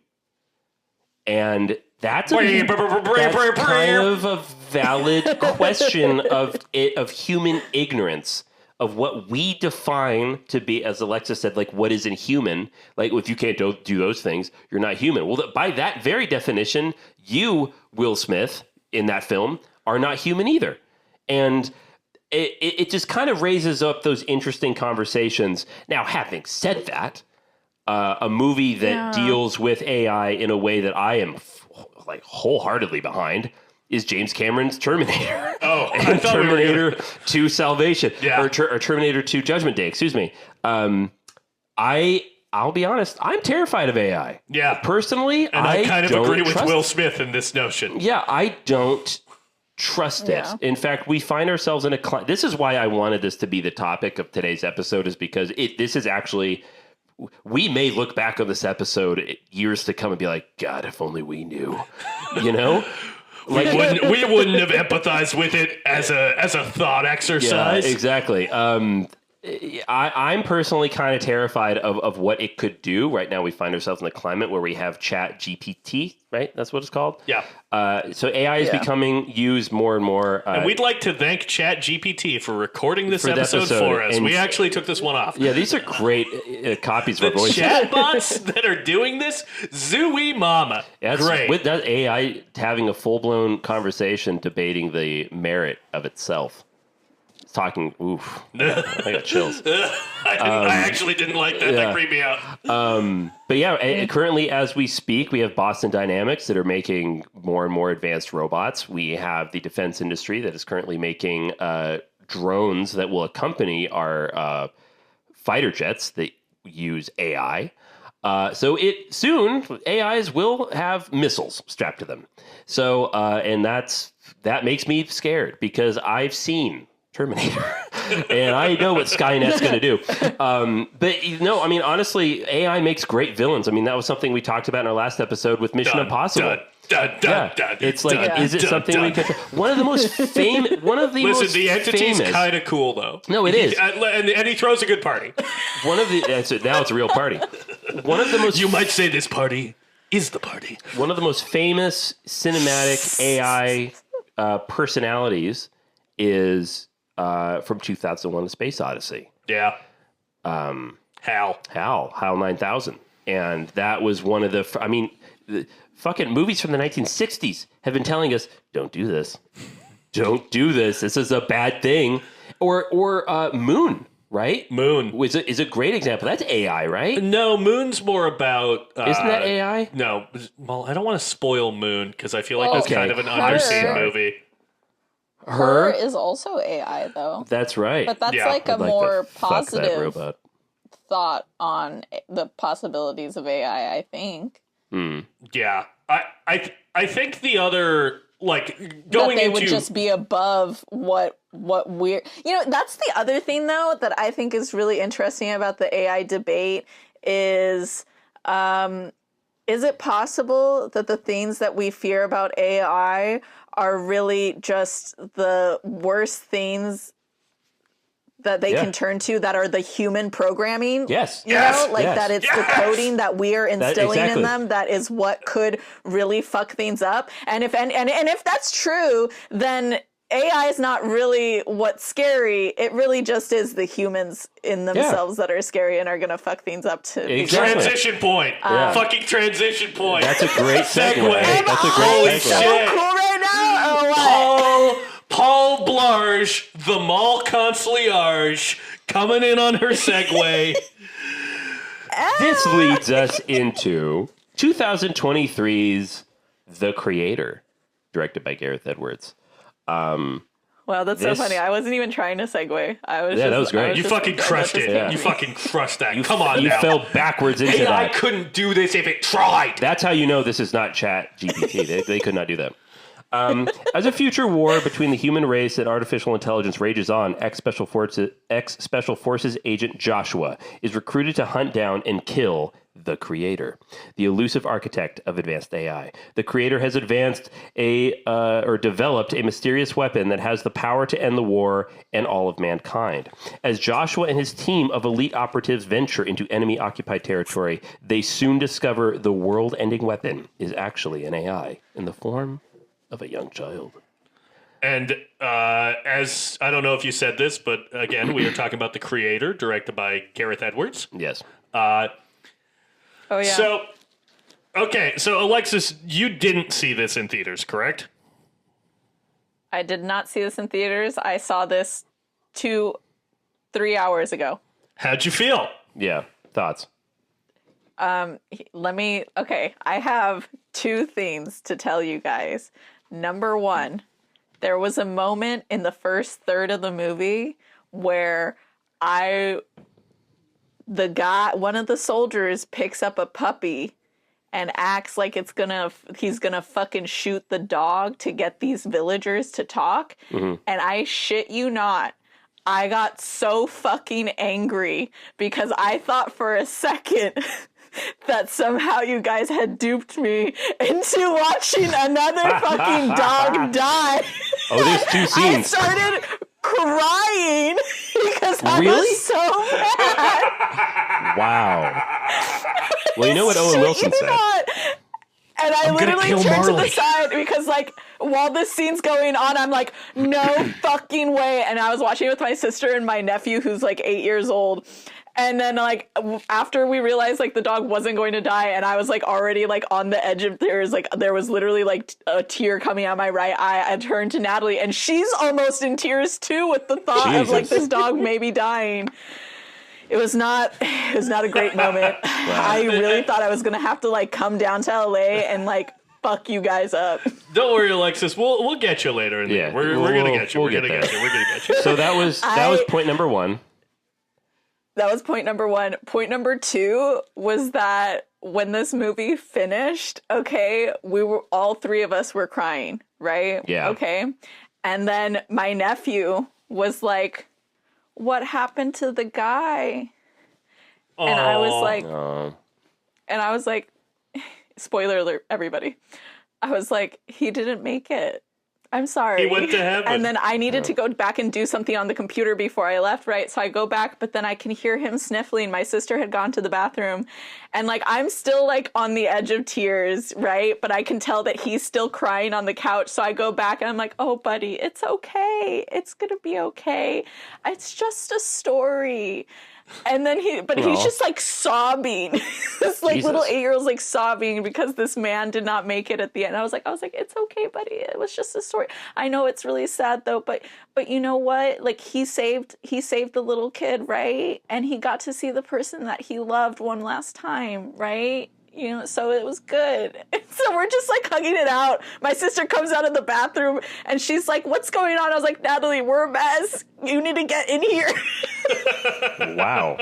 And that's kind of a valid question of human ignorance, of what we define to be, as Alexis said, like what is inhuman. Like if you can't do those things, you're not human. Well, by that very definition, you, Will Smith, in that film, are not human either. And it just kind of raises up those interesting conversations. Now, having said that, a movie that deals with AI in a way that I am wholeheartedly behind is James Cameron's Terminator. Oh, and Terminator 2 Salvation. Yeah. Or Terminator 2 Judgment Day, excuse me. I'll be honest, I'm terrified of AI. Yeah. Personally, and I kind of agree with trust Will Smith in this notion. Yeah, I don't trust it. Yeah. In fact, we find ourselves in this is why I wanted this to be the topic of today's episode, is because this is actually, we may look back on this episode years to come and be like, God, if only we knew, we wouldn't have empathized with it as a thought exercise. Yeah, exactly. I'm personally kind of terrified of what it could do. Right now, we find ourselves in a climate where we have Chat GPT, right? That's what it's called. Yeah. So AI is becoming used more and more. And we'd like to thank Chat GPT for recording this episode for us. We actually took this one off. Yeah, these are great copies of our voices. Chatbots that are doing this, zooey mama. Yeah, great. With that AI having a full-blown conversation debating the merit of itself. Talking, oof, I got chills. I actually didn't like that. That creeped me out. But yeah, currently as we speak, we have Boston Dynamics that are making more and more advanced robots. We have the defense industry that is currently making drones that will accompany our fighter jets that use AI. So soon AIs will have missiles strapped to them. So and that makes me scared because I've seen Terminator, and I know what Skynet's going to do. But honestly, AI makes great villains. I mean, that was something we talked about in our last episode with Mission Impossible. It's like, is it something we could? One of the most famous. Listen, the entity's kind of cool though. No, it is, and he throws a good party. Now it's a real party. One of the most. You might say this party is the party. One of the most famous cinematic AI personalities is from 2001: A Space Odyssey. Yeah. HAL 9000, and that was one of the. The fucking movies from the 1960s have been telling us, don't do this. don't do this. This is a bad thing. Or Moon, right? Moon is a great example. That's AI, right? No, Moon's more about. Isn't that AI? No, well, I don't want to spoil Moon because I feel like it's kind of an Her- underseen movie. Her is also AI though. That's right. But that's Yeah. like a I'd like to more fuck that positive robot. thought on the possibilities of AI, I think. Yeah, I think the other like That going they into would just be above what we're... You know, that's the other thing, though, that I think is really interesting about the AI debate is it possible that the things that we fear about AI are really just the worst things that they can turn to that are the human programming? Yes. You know, like Yes. that it's the coding that we are instilling exactly. in them that is what could really fuck things up. And if and if that's true, then AI is not really what's scary. It really just is the humans in themselves that are scary and are going to fuck things up to Exactly. transition point. Fucking transition point. That's a great segue. Segue. That's a Holy great segue. shit. cool right now or what? Paul Blarge, the mall concierge, coming in on her Segway. This leads us into 2023's The Creator, directed by Gareth Edwards. Wow, that's This- so funny. I wasn't even trying to segue. that was great. You fucking crushed it. Yeah. You fucking crushed that. Come on You now. fell backwards into AI that. couldn't do this if it tried. That's how you know this is not Chat GPT. They could not do that. As a future war between the human race and artificial intelligence rages on, ex-Special Forces agent Joshua is recruited to hunt down and kill the Creator, the elusive architect of advanced AI. The Creator has developed a mysterious weapon that has the power to end the war and all of mankind. As Joshua and his team of elite operatives venture into enemy-occupied territory, they soon discover the world-ending weapon is actually an AI in the form of a young child. And as I don't know if you said this, but again, we are talking about The Creator, directed by Gareth Edwards. Yes. Oh, yeah. So Alexis, you didn't see this in theaters, correct? I did not see this in theaters. I saw this 3 hours ago. How'd you feel? Yeah. Thoughts? I have two things to tell you guys. Number one, there was a moment in the first third of the movie where one of the soldiers picks up a puppy and acts like he's gonna fucking shoot the dog to get these villagers to talk. And I shit you not, I got so fucking angry because I thought for a second that somehow you guys had duped me into watching another fucking dog die. Oh, there's two I scenes. started crying because I Really? was so mad. Wow. Well, you know what Owen Shit Wilson you said. not. And I I'm gonna literally kill turned to Marley. the side because, like, while this scene's going on, I'm like, no fucking way. And I was watching it with my sister and my nephew, who's like 8 years old. And then, like, after we realized, like, the dog wasn't going to die, and I was, like, already, like, on the edge of tears, like, there was literally, like, a tear coming out my right eye. I turned to Natalie, and she's almost in tears, too, with the thought of, like, Jesus. this dog maybe dying. It was not a great moment. I really thought I was going to have to, like, come down to LA and, like, fuck you guys up. Don't worry, Alexis. We'll get you later in the year. We're gonna get you. we'll We're gonna get get there. you. We're gonna get you. So that was point number one. That was point number one. Point number two was that when this movie finished, okay, all three of us were crying, right? Yeah. Okay. And then my nephew was like, what happened to the guy? And I was like, spoiler alert, everybody. I was like, he didn't make it. I'm sorry. He went to heaven. And then I needed to go back and do something on the computer before I left, right? So I go back, but then I can hear him sniffling. My sister had gone to the bathroom. And, like, I'm still, like, on the edge of tears, right? But I can tell that he's still crying on the couch. So I go back and I'm like, oh, buddy, it's okay. It's going to be okay. It's just a story. And then he's just like sobbing. This like Jesus. little 8-year-old's like sobbing because this man did not make it at the end. I was like, it's okay, buddy. It was just a story. I know it's really sad though, but you know what? Like he saved the little kid, right? And he got to see the person that he loved one last time, right? You know, so it was good. And so we're just like hugging it out. My sister comes out of the bathroom and she's like, "What's going on?" I was like, "Natalie, we're a mess. You need to get in here." Wow.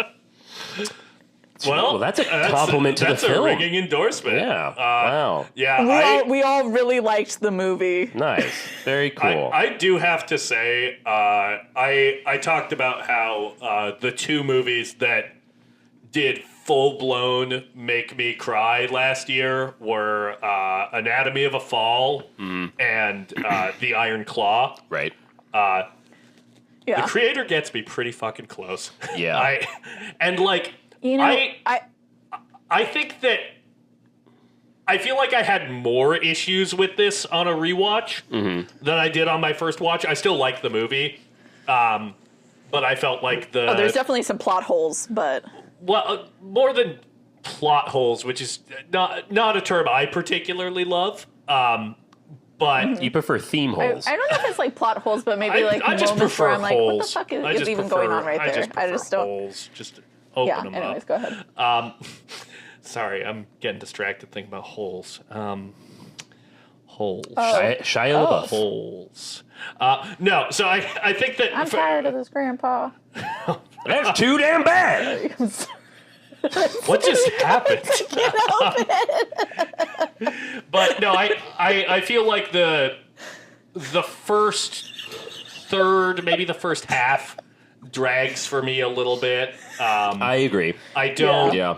Well, that's a compliment to the film. That's a ringing endorsement. Yeah. Wow. Yeah. We all really liked the movie. Nice. Very cool. I do have to say, I talked about how the two movies that did full-blown make me cry last year were Anatomy of a Fall and The Iron Claw. Right. Yeah. The creator gets me pretty fucking close. Yeah. I think that I feel like I had more issues with this on a rewatch than I did on my first watch. I still like the movie, but I felt like there's definitely some plot holes, but more than plot holes, which is not a term I particularly love. But you prefer theme holes. I don't know if it's like plot holes, but maybe like I just moments prefer where I'm like, holes. what the fuck is even going on right there? I just don't. Holes. Just open them anyways, up. go ahead. Sorry, I'm getting distracted thinking about holes. Holes. Shia LaBeouf. Holes. No, so I think that I'm tired of this, Grandpa. That's too damn bad. What just happened? But no, I feel like the first third, maybe the first half, drags for me a little bit. I agree. I don't. Yeah.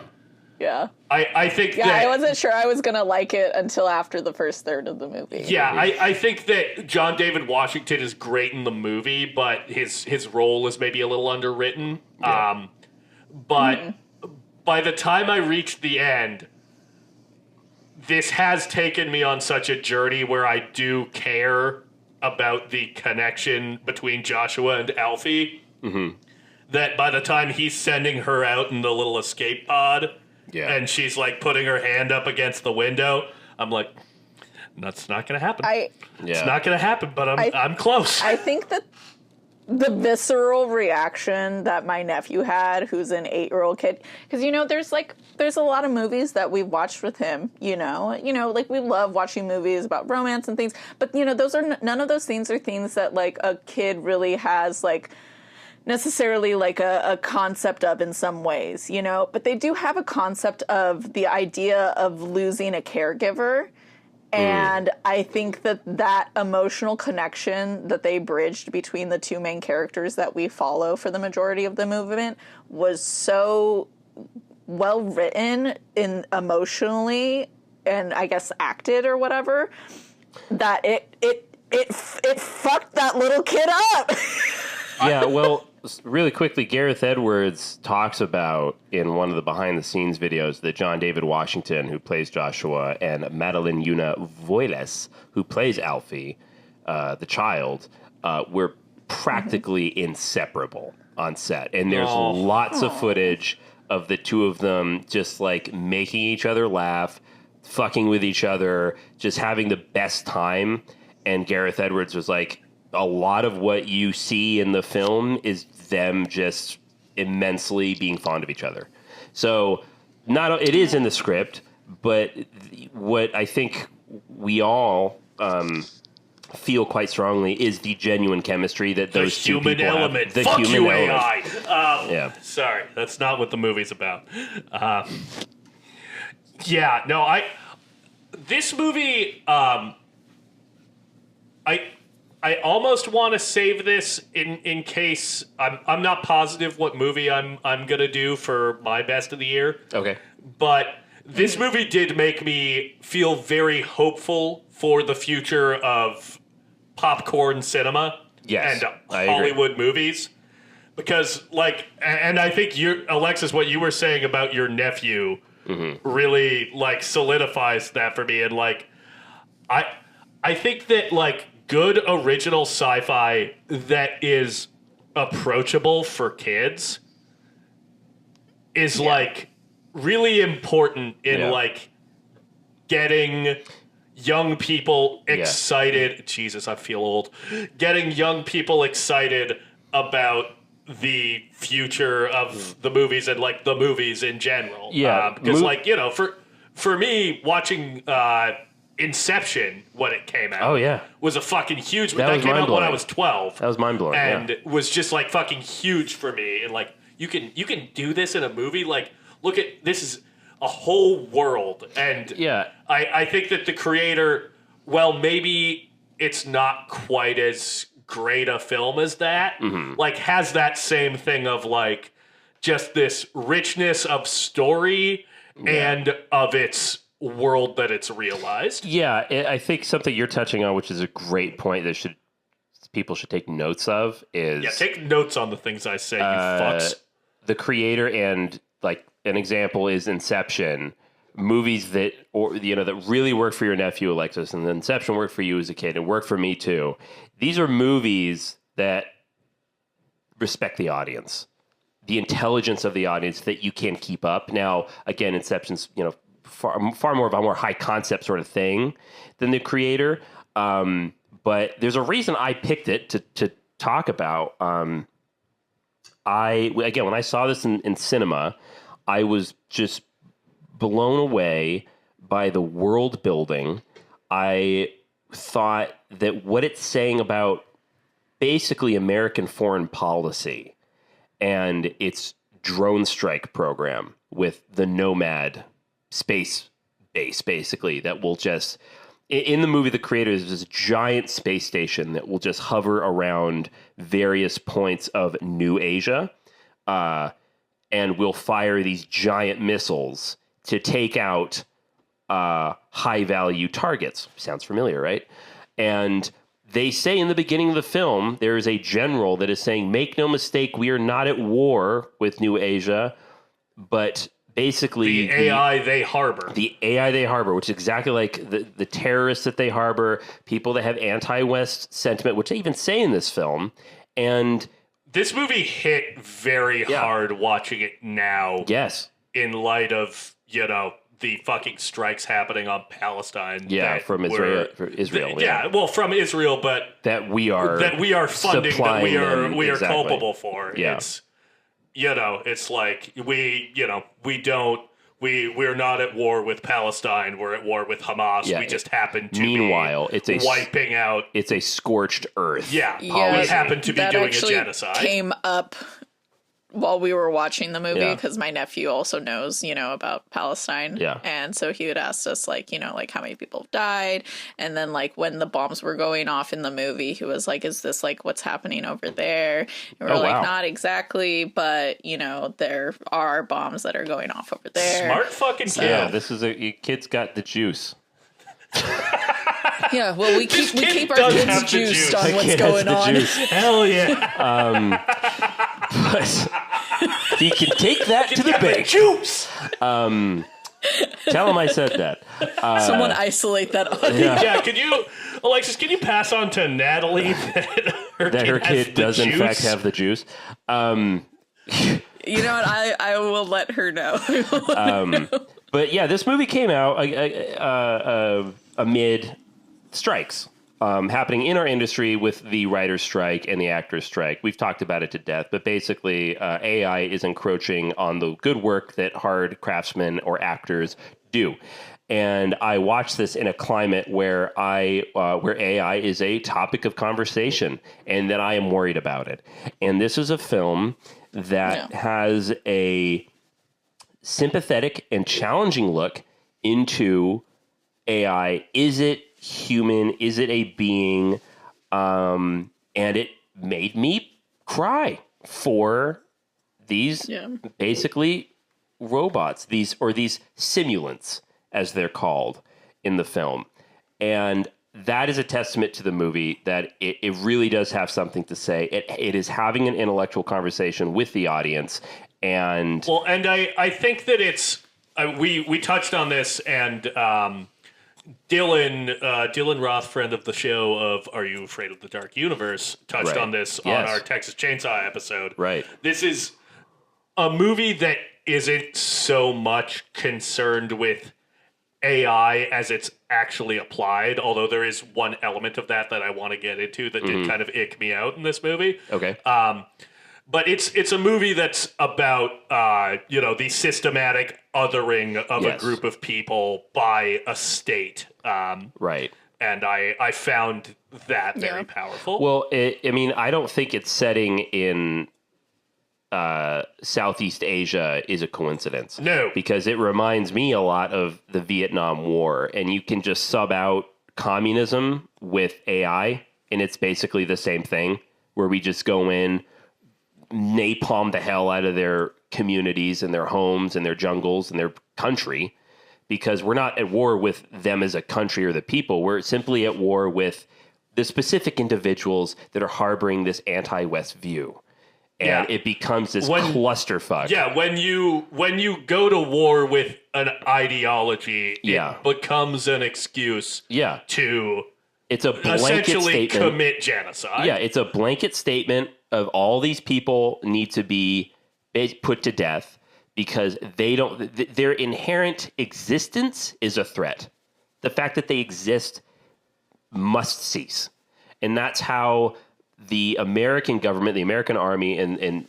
Yeah. I think that I wasn't sure I was gonna like it until after the first third of the movie. Yeah, I think that John David Washington is great in the movie, but his role is maybe a little underwritten. Yeah. But by the time I reached the end, this has taken me on such a journey where I do care about the connection between Joshua and Alfie. That by the time he's sending her out in the little escape pod, and she's like putting her hand up against the window, I'm like, that's not going to happen. It's not going to happen, but I'm close. I think that the visceral reaction that my nephew had, who's an 8-year-old kid, because there's a lot of movies that we've watched with him. Like we love watching movies about romance and things, but those are none of those things are things that like a kid really has like necessarily like a concept of in some ways, but they do have a concept of the idea of losing a caregiver. And I think that emotional connection that they bridged between the two main characters that we follow for the majority of the movement was so well written in emotionally and I guess acted or whatever that it fucked that little kid up. Yeah, well, really quickly, Gareth Edwards talks about in one of the behind-the-scenes videos that John David Washington, who plays Joshua, and Madeline Yuna Voiles, who plays Alfie, the child, were practically inseparable on set. And there's lots of footage of the two of them just, like, making each other laugh, fucking with each other, just having the best time. And Gareth Edwards was like, a lot of what you see in the film is them just immensely being fond of each other. So it is in the script, but what I think we all feel quite strongly is the genuine chemistry that those two people have. The Fuck human you, element. AI. Sorry, that's not what the movie's about. This movie, I almost want to save this in case I'm not positive what movie I'm gonna do for my best of the year. Okay. But this movie did make me feel very hopeful for the future of popcorn cinema and Hollywood movies. Because and I think Alexis, what you were saying about your nephew really solidifies that for me. And I think that good original sci-fi that is approachable for kids is like really important in like getting young people excited. Jesus, I feel old. Getting young people excited about the future of the movies and like the movies in general. Yeah, because like, you know, for me watching Inception when it came out was a fucking huge that came out when I was 12. That was mind blowing. And was just like fucking huge for me. And like you can do this in a movie. Like, look at this is a whole world. And I think that the creator, well, maybe it's not quite as great a film as that, like has that same thing of like just this richness of story and of its world that it's realized. Yeah, I think something you're touching on, which is a great point that people should take notes of, is take notes on the things I say, you fucks. The creator, and like an example is Inception. Movies that, or you know, that really work for your nephew Alexis, and Inception worked for you as a kid, and worked for me too. These are movies that respect the audience, the intelligence of the audience that you can keep up. Now, again, Inception's far more of a more high concept sort of thing than the creator. But there's a reason I picked it to talk about. When I saw this in cinema, I was just blown away by the world building. I thought that what it's saying about basically American foreign policy and its drone strike program with the Nomad space base, basically, that will just, in the movie, the creator is this giant space station that will just hover around various points of New Asia and will fire these giant missiles to take out high-value targets. Sounds familiar, right? And they say in the beginning of the film, there is a general that is saying, make no mistake, we are not at war with New Asia, but basically the AI they harbor. The AI they harbor, which is exactly like the terrorists that they harbor, people that have anti-West sentiment, which they even say in this film. And this movie hit very hard watching it now. Yes. In light of, the fucking strikes happening on Palestine. Yeah, from Israel. From Israel, but that we are funding, that we are exactly. culpable for. Yeah. It's like we're not at war with Palestine. We're at war with Hamas. Yeah. We just happen to meanwhile, be it's a wiping out. It's a scorched earth. Yeah, we happen to be doing a genocide. Came up while we were watching the movie because my nephew also knows, about Palestine. Yeah. And so he would ask us, like how many people have died. And then, when the bombs were going off in the movie, he was like, is this, what's happening over there? And we're not exactly, but, there are bombs that are going off over there. Smart fucking kid. Yeah, this is your kid's got the juice. Yeah, well, we keep our kids juiced on what's going on. Hell yeah. But he can take that to the bank. Juice. Tell him I said that. Someone isolate that audio. Yeah, Alexis, can you pass on to Natalie that her kid does juice? In fact have the juice? You know what? I will let her know. But yeah, this movie came out amid strikes happening in our industry with the writer's strike and the actor's strike. We've talked about it to death, but basically AI is encroaching on the good work that hard craftsmen or actors do. And I watched this in a climate where AI is a topic of conversation and that I am worried about it. And this is a film that has a sympathetic and challenging look into AI. Is it human? Is it a being? And it made me cry for these basically robots, these simulants, as they're called in the film. And that is a testament to the movie that it really does have something to say. It is having an intellectual conversation with the audience. And I think that it's we touched on this, and Dylan Roth, friend of the show of Are You Afraid of the Dark Universe, touched on this on our Texas Chainsaw episode. Right. This is a movie that isn't so much concerned with AI as it's actually applied, although there is one element of that I want to get into that did kind of ick me out in this movie. Okay. But it's a movie that's about the systematic othering of a group of people by a state. Right. And I found that very powerful. Well, I don't think it's setting in Southeast Asia is a coincidence. No. Because it reminds me a lot of the Vietnam War, and you can just sub out communism with AI, and it's basically the same thing, where we just go in, napalm the hell out of their communities and their homes and their jungles and their country, because we're not at war with them as a country or the people. We're simply at war with the specific individuals that are harboring this anti-West view. And it becomes this clusterfuck. Yeah, when you go to war with an ideology, it becomes an excuse to it's a blanket essentially statement. Commit genocide. Yeah, it's a blanket statement of all these people need to be put to death because their inherent existence is a threat. The fact that they exist must cease. And that's how the American government, the American army, and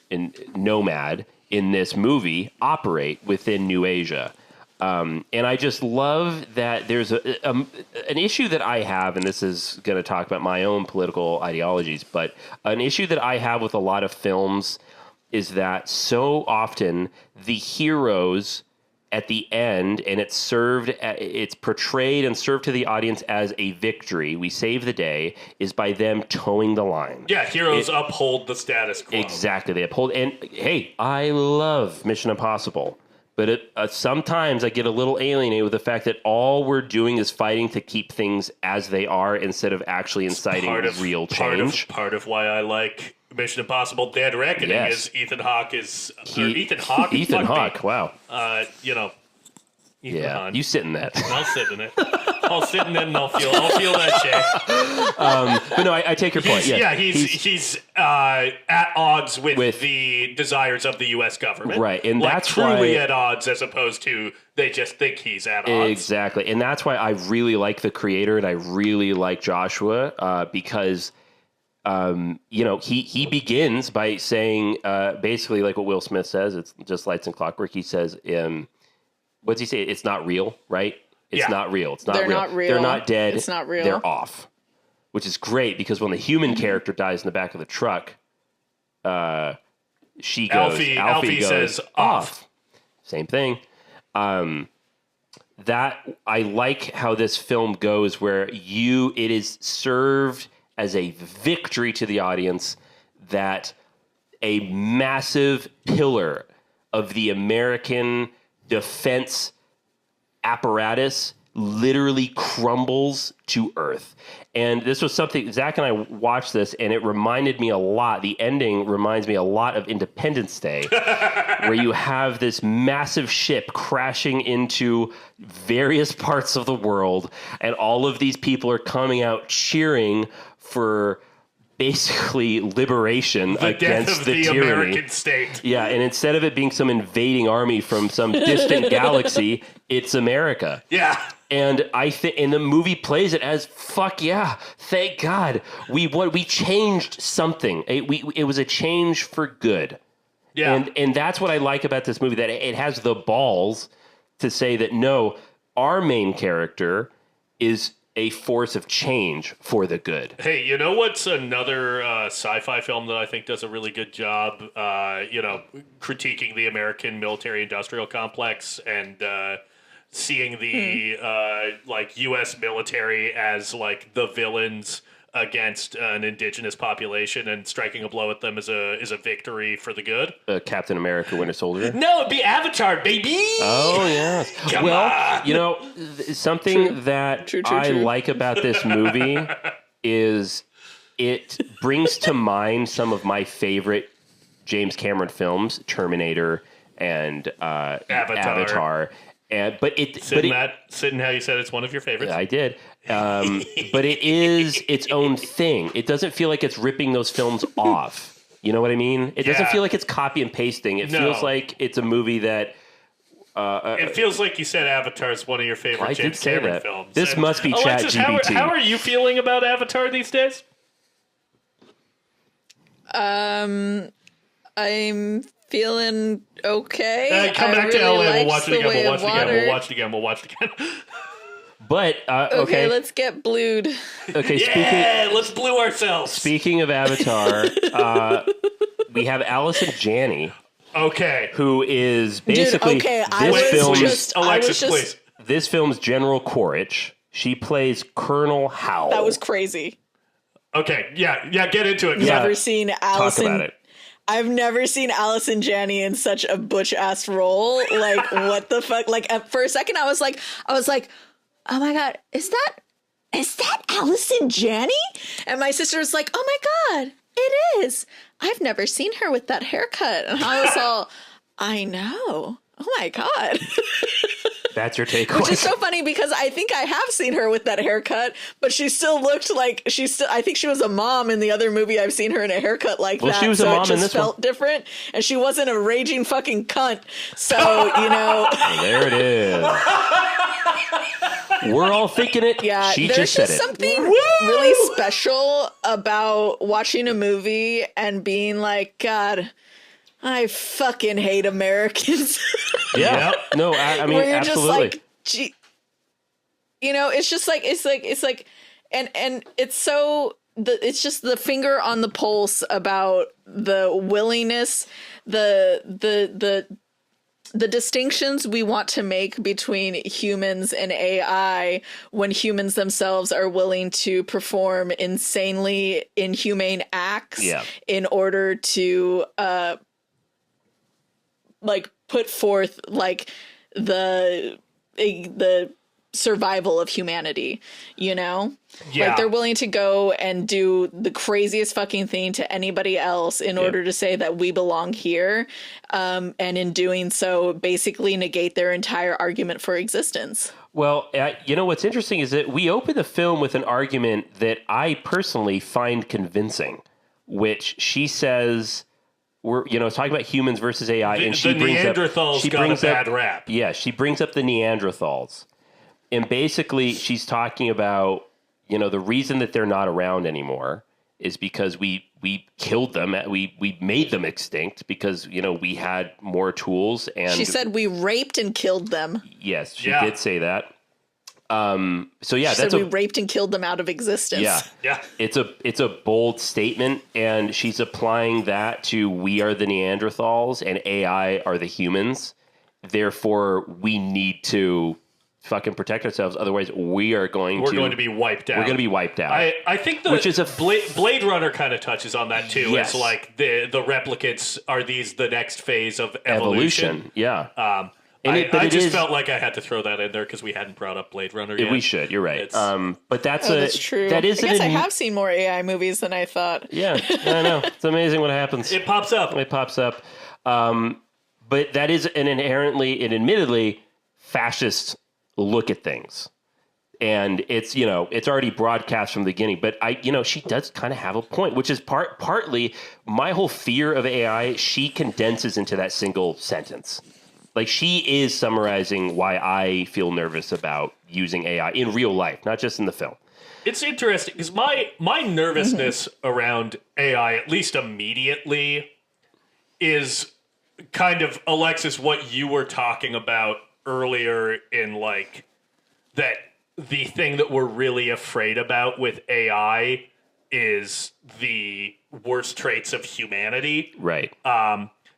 Nomad in this movie operate within New Asia. And I just love that there's an issue that I have, and this is going to talk about my own political ideologies, but an issue that I have with a lot of films is that so often the heroes at the end, and it's portrayed and served to the audience as a victory, we save the day, is by them towing the line. Yeah, heroes uphold the status quo. Exactly, they uphold. And hey, I love Mission Impossible. But sometimes I get a little alienated with the fact that all we're doing is fighting to keep things as they are instead of actually inciting real change. Part of why I like Mission Impossible: Dead Reckoning is Ethan Hawke Ethan Hawke. Wow. Ethan Hawke. You sit in that. I'll sit in it. I'll sit in it and I'll feel that shit. But no, I take your point. He's at odds with the desires of the U.S. government, right? And that's truly why, at odds, as opposed to they just think he's at odds. Exactly, and that's why I really like the creator and I really like Joshua because. He begins by saying basically like what Will Smith says. It's just lights and clockwork. He says, what's he say? It's not real, right? It's not real. It's not They're real. not real. They're not dead. It's not real. They're off, which is great because when the human character dies in the back of the truck, Alfie goes, says off. Same thing. That I like how this film goes, where it is served as a victory to the audience that a massive pillar of the American defense apparatus literally crumbles to earth. And this was something, Zach and I watched this, and it reminded me a lot. The ending reminds me a lot of Independence Day, where you have this massive ship crashing into various parts of the world, and all of these people are coming out cheering for basically liberation against the tyranny. American state. Yeah, and instead of it being some invading army from some distant galaxy, it's America. Yeah. And I think, and the movie plays it as fuck yeah, thank God we changed something. It was a change for good. Yeah. And that's what I like about this movie, that it has the balls to say that no, our main character is a force of change for the good. Hey, you know what's another sci-fi film that I think does a really good job, critiquing the American military-industrial complex and seeing the U.S. military as the villains against an indigenous population and striking a blow at them is a victory for the good. Captain America: Winter Soldier. No, it'd be Avatar, baby. Oh yeah. Come on. Something that I like about this movie is it brings to mind some of my favorite James Cameron films, Terminator and Avatar. Sitting how you said it's one of your favorites. I did. But it is its own thing. It doesn't feel like it's ripping those films off. You know what I mean? It doesn't Yeah. feel like it's copy and pasting. It No. feels like it's a movie that... It feels like you said Avatar is one of your favorite I did James say Cameron that. films. This And must be Alexis, ChatGPT. how are you feeling about Avatar these days? I'm feeling okay. Come I back to really LA. We'll liked watch it The again. Way We'll of watch it again. Water. We'll watch it again. We'll watch it again. But, Okay, let's get blued. Okay, Yeah, let's blue ourselves. speaking of Avatar, we have Allison Janney, Okay. who is basically Dude, okay, I this was film's just- Alexis, please. this film's General Quaritch. She plays Colonel Howell. That was crazy. Okay, yeah, get into it. Yeah. Never seen Talk Allison. about it. I've never seen Allison Janney in such a butch ass role. Like, what the fuck? Like, for a second, I was like, oh my god, is that Allison Janney? And my sister was like, oh my god, it is. I've never seen her with that haircut. And I was all, I know. Oh my god. That's your takeaway. Which is so funny because I think I have seen her with that haircut, but she still looked like I think she was a mom in the other movie I've seen her in a haircut like that. She was a so mom it in just this felt one. different, and she wasn't a raging fucking cunt. So, you know, There it is. We're all thinking it. yeah, She there's just said it. something really special about watching a movie and being like, God, I fucking hate Americans. Yeah. No, I mean, Where you're absolutely. just like, gee, you know, it's just like, and it's so, it's just the finger on the pulse about the willingness, the distinctions we want to make between humans and AI when humans themselves are willing to perform insanely inhumane acts in order to, like, put forth like the survival of humanity, you know? Yeah. Like, they're willing to go and do the craziest fucking thing to anybody else in order to say that we belong here. And in doing so, basically negate their entire argument for existence. Well, you know, what's interesting is that we open the film with an argument that I personally find convincing, which she says... We're, you know, talking about humans versus AI, and she the brings Neanderthals up, got a bad rap. Yeah, she brings up the Neanderthals, and basically she's talking about, you know, the reason that they're not around anymore is because we killed them, we made them extinct because, you know, we had more tools, and She said we raped and killed them. yes, she did say that. So yeah, She that's said we raped and killed them out of existence. Yeah. It's a bold statement, and she's applying that to we are the Neanderthals and AI are the humans. Therefore, we need to fucking protect ourselves. Otherwise, we're going to be wiped out. We're going to be wiped out. I think Which is a Blade Runner kind of touches on that too. Yes. It's like the replicants are the next phase of evolution. Yeah. I just felt like I had to throw that in there because we hadn't brought up Blade Runner yet. We should. You're right. But that's That's true. That is I guess I have seen more AI movies than I thought. Yeah, I know. It's amazing what happens. It pops up. It pops up. But that is an admittedly fascist look at things. And it's, you know, it's already broadcast from the beginning. But she does kind of have a point, which is partly my whole fear of AI. She condenses into that single sentence. Like, she is summarizing why I feel nervous about using AI in real life, not just in the film. It's interesting because my nervousness around AI, at least immediately, is kind of, Alexis, what you were talking about earlier in, like, that the thing that we're really afraid about with AI is the worst traits of humanity. Right.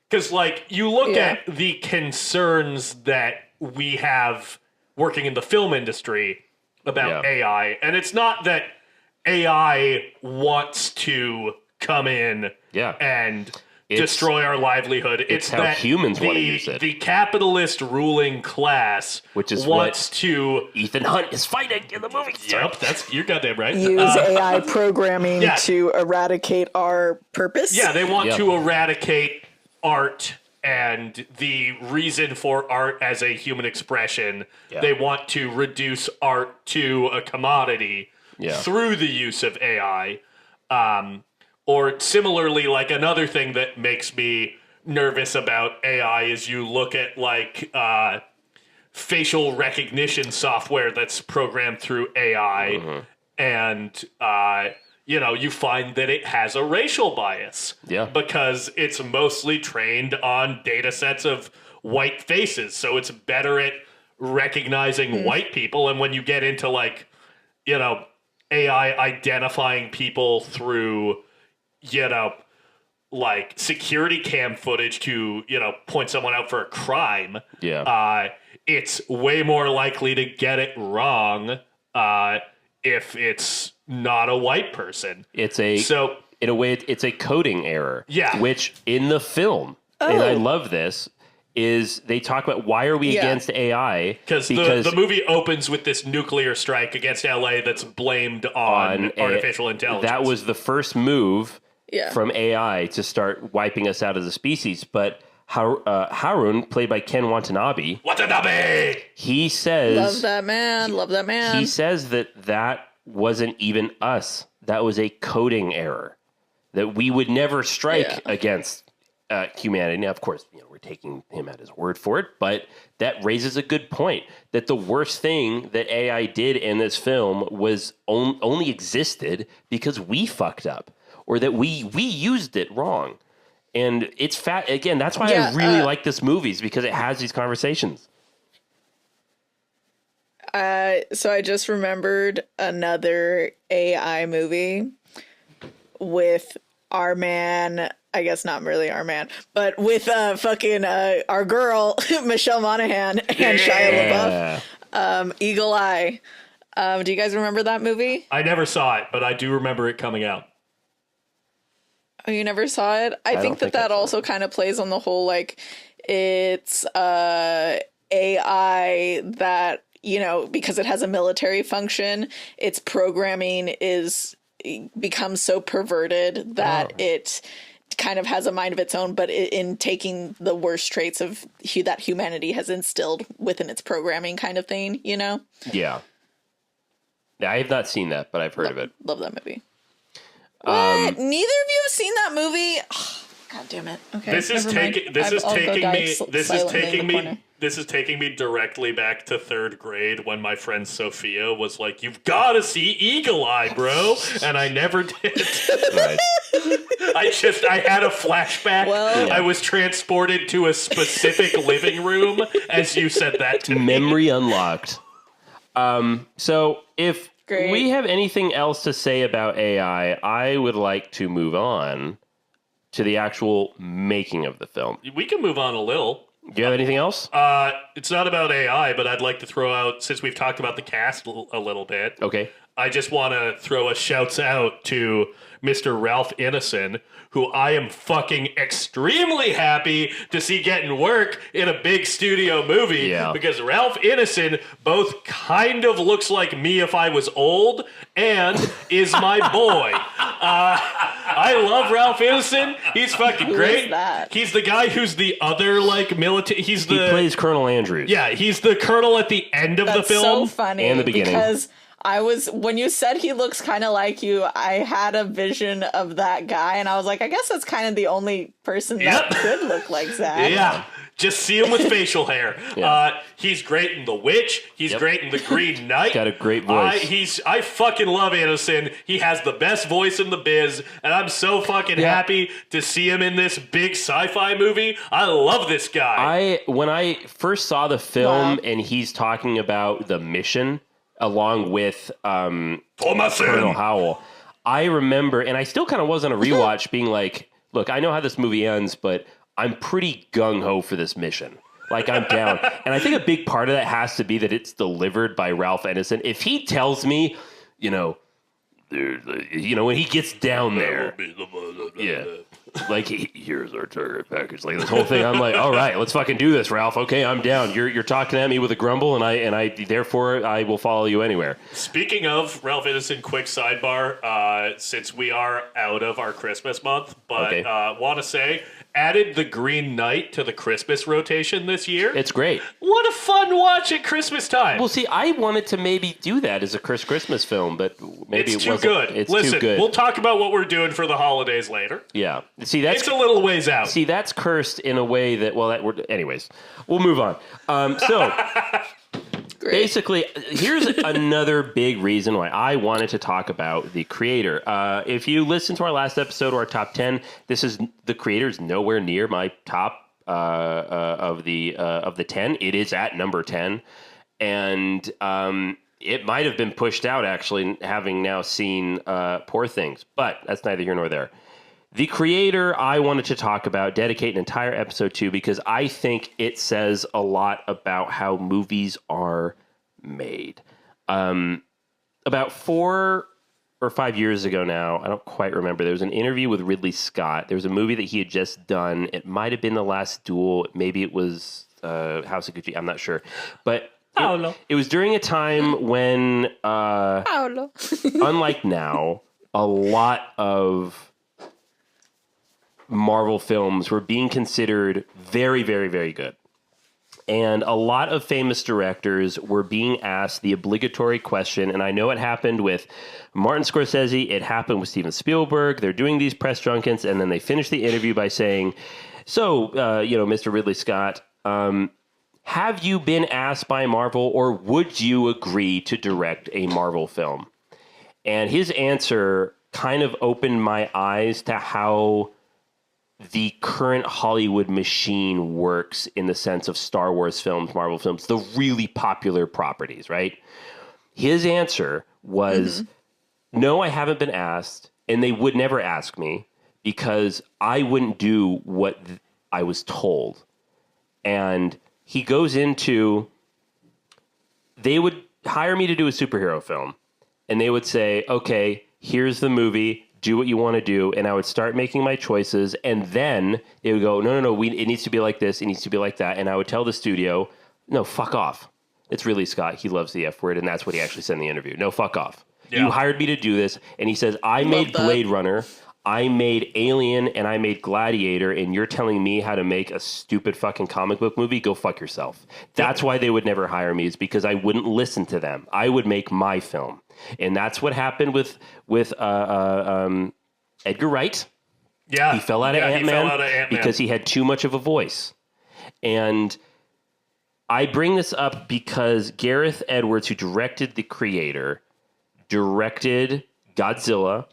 Because, like, you look at the concerns that we have working in the film industry about AI, and it's not that AI wants to come in and destroy our livelihood. It's how that humans want to use it. The capitalist ruling class Which is wants to... Ethan Hunt is fighting in the movie. Yep, you're goddamn right. Use AI programming to eradicate our purpose. Yeah, they want to eradicate art and the reason for art as a human expression. They want to reduce art to a commodity through the use of AI. Or similarly, like another thing that makes me nervous about AI is you look at like facial recognition software that's programmed through AI, and you find that it has a racial bias. Yeah. Because it's mostly trained on data sets of white faces, so it's better at recognizing white people. And when you get into like, AI identifying people through, like security cam footage to, point someone out for a crime, it's way more likely to get it wrong if it's not a white person. In a way, it's a coding error. Yeah. Which in the film, and I love this, is they talk about why are we against AI? Because the movie opens with this nuclear strike against LA that's blamed on artificial intelligence. That was the first move from AI to start wiping us out as a species. But Harun, played by Ken Watanabe, he says... Love that man. He says that wasn't even us. That was a coding error. That we would never strike against humanity. Now, of course, we're taking him at his word for it, but that raises a good point. That the worst thing that AI did in this film was only existed because we fucked up. Or that we used it wrong. And it's fat again. That's why I really like this movie, is because it has these conversations. So I just remembered another AI movie with our man. I guess not really our man, but with our girl Michelle Monaghan and Shia LaBeouf, Eagle Eye. Do you guys remember that movie? I never saw it, but I do remember it coming out. Oh, you never saw it? I think that also kind of plays on the whole, like, it's AI that, because it has a military function, its programming becomes so perverted that it kind of has a mind of its own, but in taking the worst traits of that humanity has instilled within its programming kind of thing, Yeah. Yeah, I have not seen that, but I've heard of it. Love that movie. What? Neither of you have seen that movie? Oh, God damn it. Okay. This is taking me directly back to third grade when my friend Sophia was like, "You've got to see Eagle Eye, bro," and I never did. Right. I had a flashback. Well, I was transported to a specific living room as you said that to me. Memory unlocked. So if we have anything else to say about AI, I would like to move on to the actual making of the film. We can move on a little. Do you have anything else? It's not about AI, but I'd like to throw out, since we've talked about the cast a little bit. Okay. I just want to throw a shouts out to Mr. Ralph Ineson, who I am fucking extremely happy to see getting work in a big studio movie. Yeah. Because Ralph Ineson both kind of looks like me if I was old and is my boy. I love Ralph Ineson. He's fucking great. Who is that? He's the guy who's the other, like, military. He plays Colonel Andrews. Yeah, he's the colonel at the end of the film. So funny. And the beginning. Because when you said he looks kind of like you, I had a vision of that guy, and I was like, I guess that's kind of the only person that could look like Zach. Yeah. Just see him with facial hair. Yeah. He's great in The Witch. He's great in The Green Knight. Got a great voice. I fucking love Anderson. He has the best voice in the biz, and I'm so fucking happy to see him in this big sci-fi movie. I love this guy. When I first saw the film and he's talking about the mission along with Colonel Howell, I remember, and I still kind of was on a rewatch being like, look, I know how this movie ends, but I'm pretty gung-ho for this mission. Like, I'm down. And I think a big part of that has to be that it's delivered by Ralph Ineson. If he tells me, when he gets down there, like, here's our target package. Like, this whole thing, I'm like, all right, let's fucking do this, Ralph. Okay, I'm down. You're talking at me with a grumble, and I therefore I will follow you anywhere. Speaking of Ralph Ineson, quick sidebar, since we are out of our Christmas month, but want to say, added The Green Knight to the Christmas rotation this year. It's great. What a fun watch at Christmas time. Well, see, I wanted to maybe do that as a Christmas film, but maybe it's it too wasn't. good. It's Listen, too good. we'll talk about what we're doing for the holidays later. Yeah. See, that's It's a little ways out. See, that's cursed in a way that, well, anyways, we'll move on. So, basically, here's another big reason why I wanted to talk about the creator. If you listen to our last episode or our top 10, the creator's nowhere near my top of the 10. It is at number 10. And it might have been pushed out, actually, having now seen Poor Things. But that's neither here nor there. The creator I wanted to talk about, dedicate an entire episode to, because I think it says a lot about how movies are made. About 4 or 5 years ago now, I don't quite remember, there was an interview with Ridley Scott. There was a movie that he had just done. It might have been The Last Duel. Maybe it was House of Gucci. I'm not sure. But it was during a time when, unlike now, a lot of Marvel films were being considered very, very, very good. And a lot of famous directors were being asked the obligatory question, and I know it happened with Martin Scorsese, it happened with Steven Spielberg. They're doing these press junkets, and then they finish the interview by saying, so, Mr. Ridley Scott, have you been asked by Marvel, or would you agree to direct a Marvel film? And his answer kind of opened my eyes to how the current Hollywood machine works in the sense of Star Wars films, Marvel films, the really popular properties, right? His answer was, no, I haven't been asked, and they would never ask me because I wouldn't do what I was told. And he goes into, they would hire me to do a superhero film, and they would say, okay, here's the movie, do what you want to do, and I would start making my choices, and then they would go, no, it needs to be like this, it needs to be like that, and I would tell the studio, no, fuck off. It's Ridley Scott, he loves the F word, and that's what he actually said in the interview. No, fuck off. Yeah. You hired me to do this, and he says, I made Blade Runner, I made Alien, and I made Gladiator, and you're telling me how to make a stupid fucking comic book movie? Go fuck yourself. That's why they would never hire me, is because I wouldn't listen to them. I would make my film. And that's what happened with Edgar Wright. Yeah. He fell out of Ant-Man because he had too much of a voice. And I bring this up because Gareth Edwards, who directed The Creator, directed Godzilla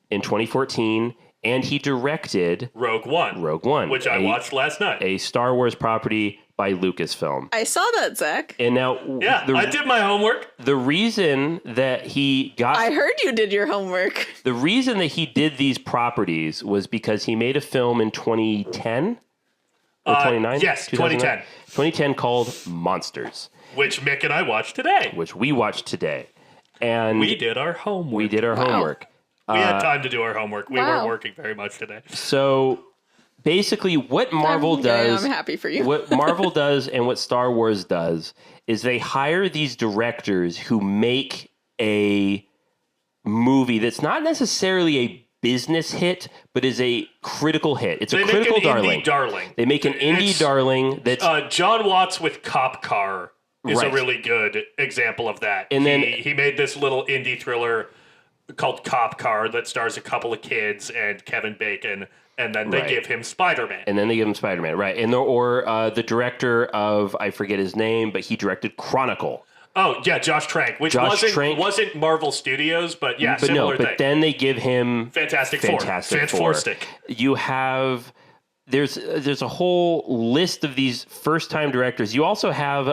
in 2014, and he directed Rogue One, which I watched last night. A Star Wars property by Lucasfilm. I saw that, Zach. And now, I did my homework. The reason that he got... I heard you did your homework. The reason that he did these properties was because he made a film in 2010 or 29? Yes, 2010. 2010 called Monsters. Which Mick and I watched today. Which we watched today. And we did our homework. We did our homework. We had time to do our homework. We weren't working very much today. So basically what Marvel does... I'm happy for you. What Marvel does and what Star Wars does is they hire these directors who make a movie that's not necessarily a business hit, but is a critical hit. It's a critical darling. They make an indie darling that's... John Watts with Cop Car is a really good example of that. And then he made this little indie thriller called Cop Car that stars a couple of kids and Kevin Bacon, and then they give him Spider-Man. Right. And the director of, I forget his name, but he directed Chronicle. Oh, yeah, Josh Trank, which wasn't Marvel Studios, but similar thing. But then they give him Fantastic Four. You have... There's a whole list of these first-time directors. You also have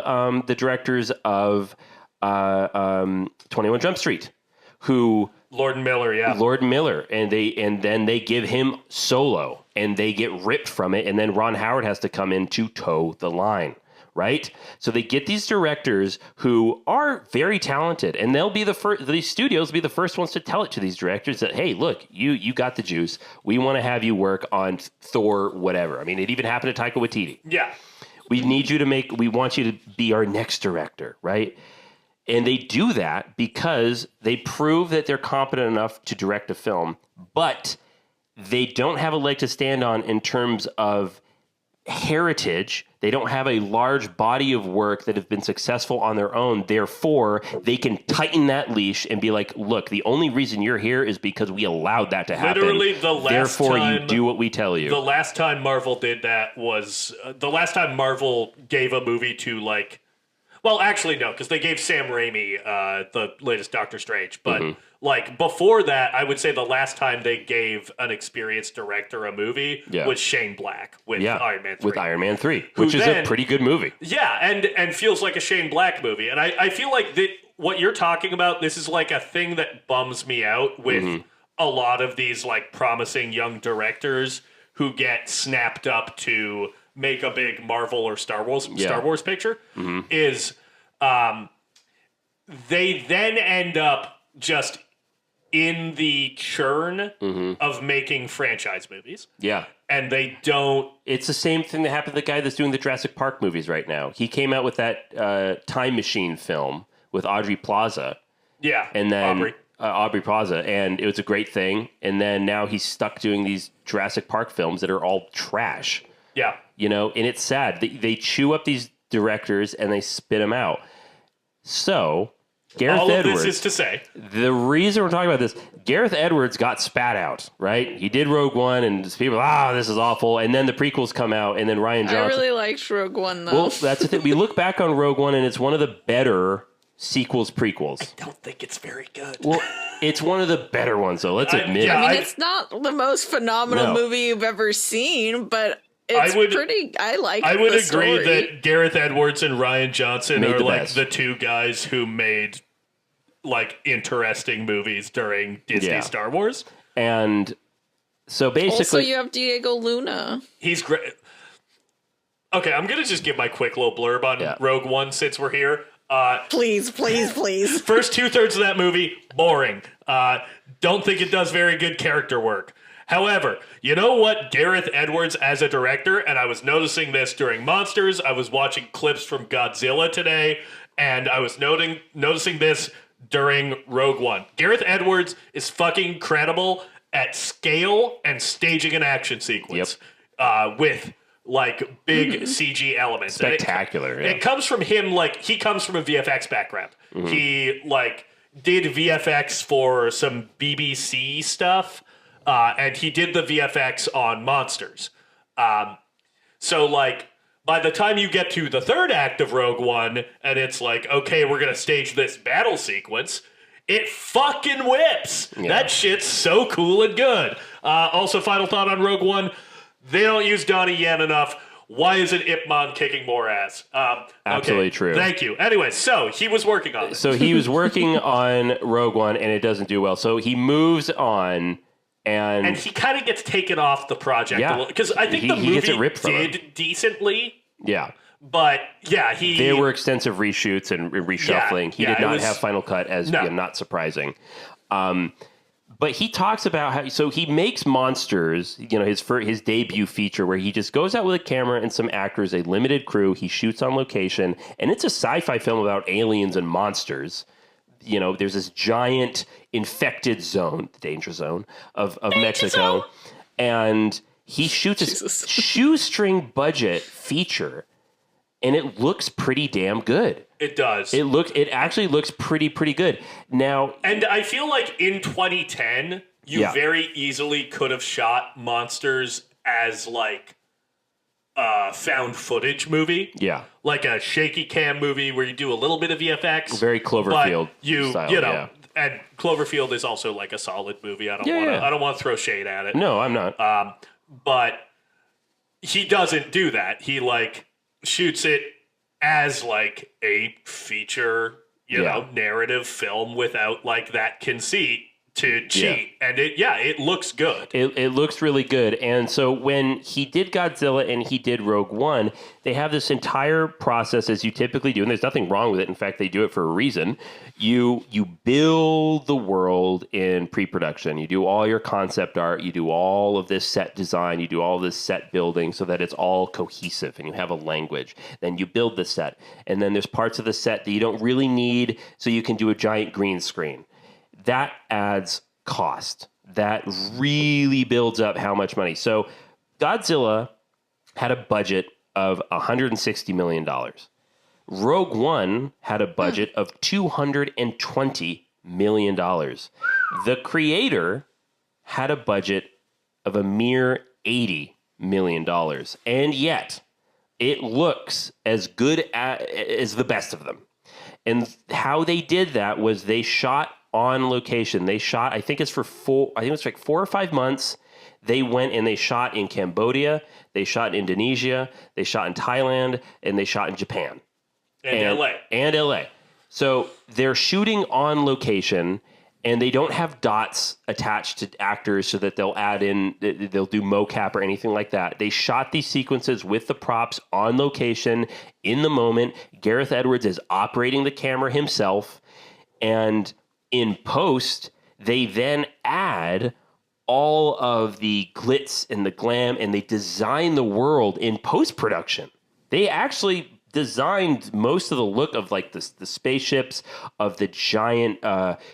the directors of 21 Jump Street, who... Lord Miller, and then they give him Solo, and they get ripped from it, and then Ron Howard has to come in to toe the line, right? So they get these directors who are very talented, and they'll be these studios will be the first ones to tell it to these directors that, hey, look, you got the juice. We want to have you work on Thor, whatever. I mean, it even happened to Taika Waititi. Yeah. We want you to be our next director, right? And they do that because they prove that they're competent enough to direct a film, but they don't have a leg to stand on in terms of heritage. They don't have a large body of work that have been successful on their own. Therefore, they can tighten that leash and be like, look, the only reason you're here is because we allowed that to happen. Literally the last Therefore, time, you do what we tell you. The last time Marvel did that was the last time Marvel gave a movie to like, well, actually no, because they gave Sam Raimi the latest Doctor Strange. But like before that, I would say the last time they gave an experienced director a movie was Shane Black with Iron Man 3. With Iron Man 3, which is a pretty good movie. Yeah, and feels like a Shane Black movie. And I feel like that what you're talking about, this is like a thing that bums me out with a lot of these like promising young directors who get snapped up to make a big Marvel or Star Wars picture, is they then end up just in the churn of making franchise movies. Yeah. And they don't... It's the same thing that happened to the guy that's doing the Jurassic Park movies right now. He came out with that Time Machine film with Aubrey Plaza. Yeah, and then Aubrey Plaza, and it was a great thing. And then now he's stuck doing these Jurassic Park films that are all trash. Yeah. You know, and it's sad. They chew up these directors and they spit them out. So, Gareth Edwards... Edwards... this is to say... The reason we're talking about this, Gareth Edwards got spat out, right? He did Rogue One, and people, this is awful. And then the prequels come out, and then Rian Johnson... I really liked Rogue One, though. Well, that's the thing. We look back on Rogue One, and it's one of the better prequels. I don't think it's very good. Well, it's one of the better ones, though. Let's admit it. I mean, it's not the most phenomenal movie you've ever seen, but... I like. I would agree that Gareth Edwards and Rian Johnson are like best. the two guys who made like interesting movies during Disney Star Wars. And so basically, also you have Diego Luna. He's great. Okay, I'm gonna just give my quick little blurb on Rogue One since we're here. Please. First 2/3 of that movie, boring. Don't think it does very good character work. However, you know what Gareth Edwards as a director, and I was noticing this during Monsters, I was watching clips from Godzilla today, and I was noticing this during Rogue One. Gareth Edwards is fucking credible at scale and staging an action sequence with like big CG elements. Spectacular. It comes from him, like he comes from a VFX background. He like did VFX for some BBC stuff. And he did the VFX on Monsters. So, like, by the time you get to the third act of Rogue One, and it's like, okay, we're going to stage this battle sequence, it fucking whips. Yeah. That shit's so cool and good. Also, final thought on Rogue One, they don't use Donnie Yen enough. Why isn't Ip Man kicking more ass? Absolutely true. Thank you. Anyway, so he was working on it. So he was working on Rogue One, and it doesn't do well. So he moves on... And he kind of gets taken off the project a little because I think the movie did decently. Yeah. But, there were extensive reshoots and reshuffling. He did not have Final Cut, as not surprising. But he talks about how... So he makes Monsters, his debut feature, where he just goes out with a camera and some actors, a limited crew. He shoots on location. And it's a sci-fi film about aliens and monsters. There's this giant infected zone, the danger zone of Mexico. And he shoots a shoestring budget feature, and it looks pretty damn good. It does. It actually looks pretty good. Now, and I feel like in 2010, you very easily could have shot Monsters as like a found footage movie. Yeah. Like a shaky cam movie where you do a little bit of VFX. Very Cloverfield style, and Cloverfield is also like a solid movie. I don't want to throw shade at it. No, I'm not. But he doesn't do that. He like shoots it as like a feature, narrative film without like that conceit to cheat. And it looks good. It looks really good. And so when he did Godzilla and he did Rogue One, they have this entire process as you typically do, and there's nothing wrong with it. In fact, they do it for a reason. You build the world in pre-production. You do all your concept art. You do all of this set design. You do all this set building so that it's all cohesive and you have a language. Then you build the set. And then there's parts of the set that you don't really need, so you can do a giant green screen. That adds cost. that really builds up how much money. So Godzilla had a budget of $160 million. Rogue One had a budget of $220 million. The creator had a budget of a mere $80 million. And yet, it looks as good as the best of them. And how they did that was they shot on location. They shot, I think it's like 4 or 5 months. They went and they shot in Cambodia, they shot in Indonesia, they shot in Thailand, and they shot in Japan. And LA. And LA. So they're shooting on location, and they don't have dots attached to actors so that they'll do mocap or anything like that. They shot these sequences with the props on location in the moment. Gareth Edwards is operating the camera himself. And in post, they then add all of the glitz and the glam, and they design the world in post-production. They actually designed most of the look of like the spaceships, of the giant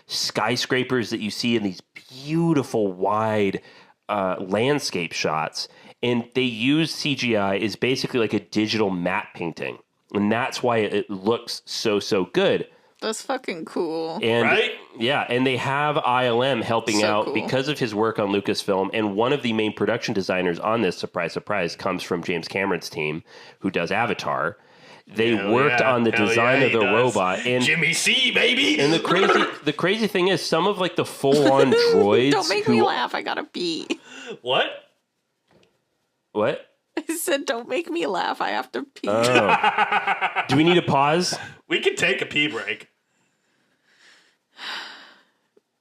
skyscrapers that you see in these beautiful wide landscape shots. And they use CGI as basically like a digital matte painting. And that's why it looks so good. That's fucking cool. And, right? Yeah, and they have ILM helping out cool. because of his work on Lucasfilm. And one of the main production designers on this, surprise, surprise, comes from James Cameron's team, who does Avatar. They worked on the design of the robot. And Jimmy C, baby! And the crazy thing is, some of like the full-on droids... Don't make me laugh, I gotta pee. What? What? I said, don't make me laugh, I have to pee. Do we need a pause? We can take a pee break.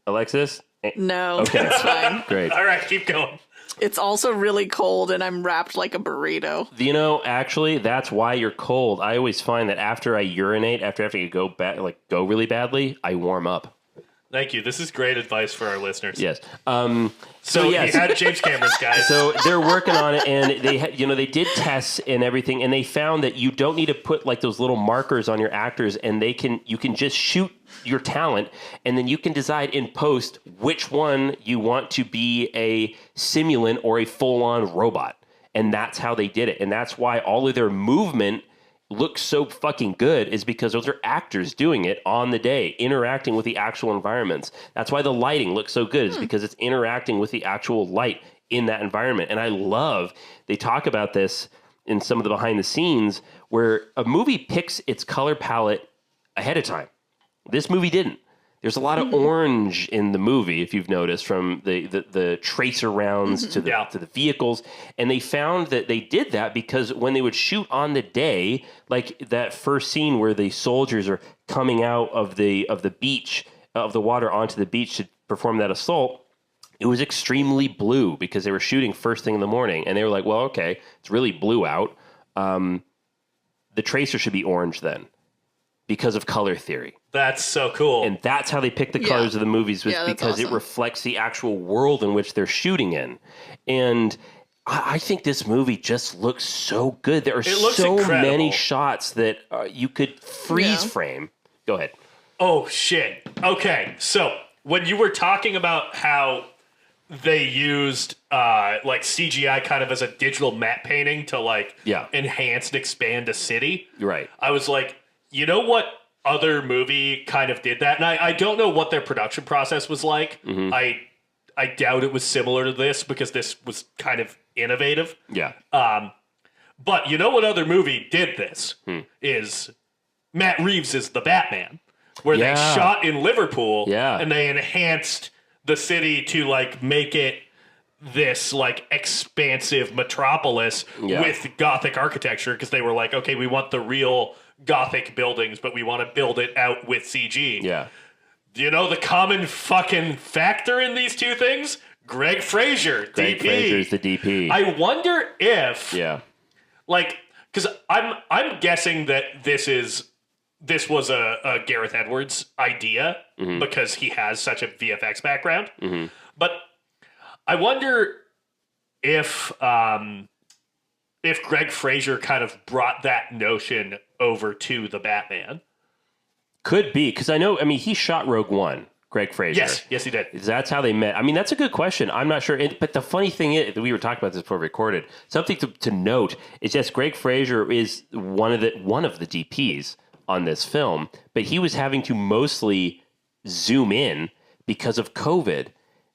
Alexis? No, Okay. it's fine. Great. All right, keep going. It's also really cold and I'm wrapped like a burrito. You know, actually, that's why you're cold. I always find that after I urinate, after I go really badly, I warm up. Thank you. This is great advice for our listeners. Yes. So yes. you had James Cameron's guys. So they're working on it, and they did tests and everything, and they found that you don't need to put like those little markers on your actors, and you can just shoot your talent, and then you can decide in post which one you want to be a simulant or a full-on robot. And that's how they did it. And that's why all of their movement looks so fucking good, is because those are actors doing it on the day, interacting with the actual environments. That's why the lighting looks so good, is because it's interacting with the actual light in that environment. And I love, they talk about this in some of the behind the scenes, where a movie picks its color palette ahead of time. This movie didn't. There's a lot of orange in the movie, if you've noticed, from the tracer rounds to the vehicles. And they found that they did that because when they would shoot on the day, like that first scene where the soldiers are coming out of the beach, of the water onto the beach to perform that assault, it was extremely blue because they were shooting first thing in the morning. And they were like, well, okay, it's really blue out. The tracer should be orange then, because of color theory. That's so cool. And that's how they pick the colors of the movies, was because it reflects the actual world in which they're shooting in. And I think this movie just looks so good. There are so many shots that you could freeze frame. Go ahead. Oh, shit. Okay, so when you were talking about how they used like CGI kind of as a digital matte painting to like enhance and expand a city, right? I was like, you know what other movie kind of did that? And I don't know what their production process was like. I doubt it was similar to this, because this was kind of innovative. Yeah. But you know what other movie did this? Is Matt Reeves' The Batman, where they shot in Liverpool and they enhanced the city to like make it this like expansive metropolis with Gothic architecture, because they were like, okay, we want the real Gothic buildings, but we want to build it out with CG. Yeah. Do you know the common fucking factor in these two things? Greg Fraser, Greg DP. Fraser's the DP. I wonder if, like, because I'm guessing that this was a Gareth Edwards idea, because he has such a VFX background. But I wonder if Greg Fraser kind of brought that notion over to the Batman. Could be, because I mean, he shot Rogue One. Greg Fraser. Yes, he did. That's how they met. I mean, that's a good question. I'm not sure. But the funny thing is, we were talking about this before we recorded. Something to note is just Greg Fraser is one of the DPs on this film, but he was having to mostly zoom in because of COVID,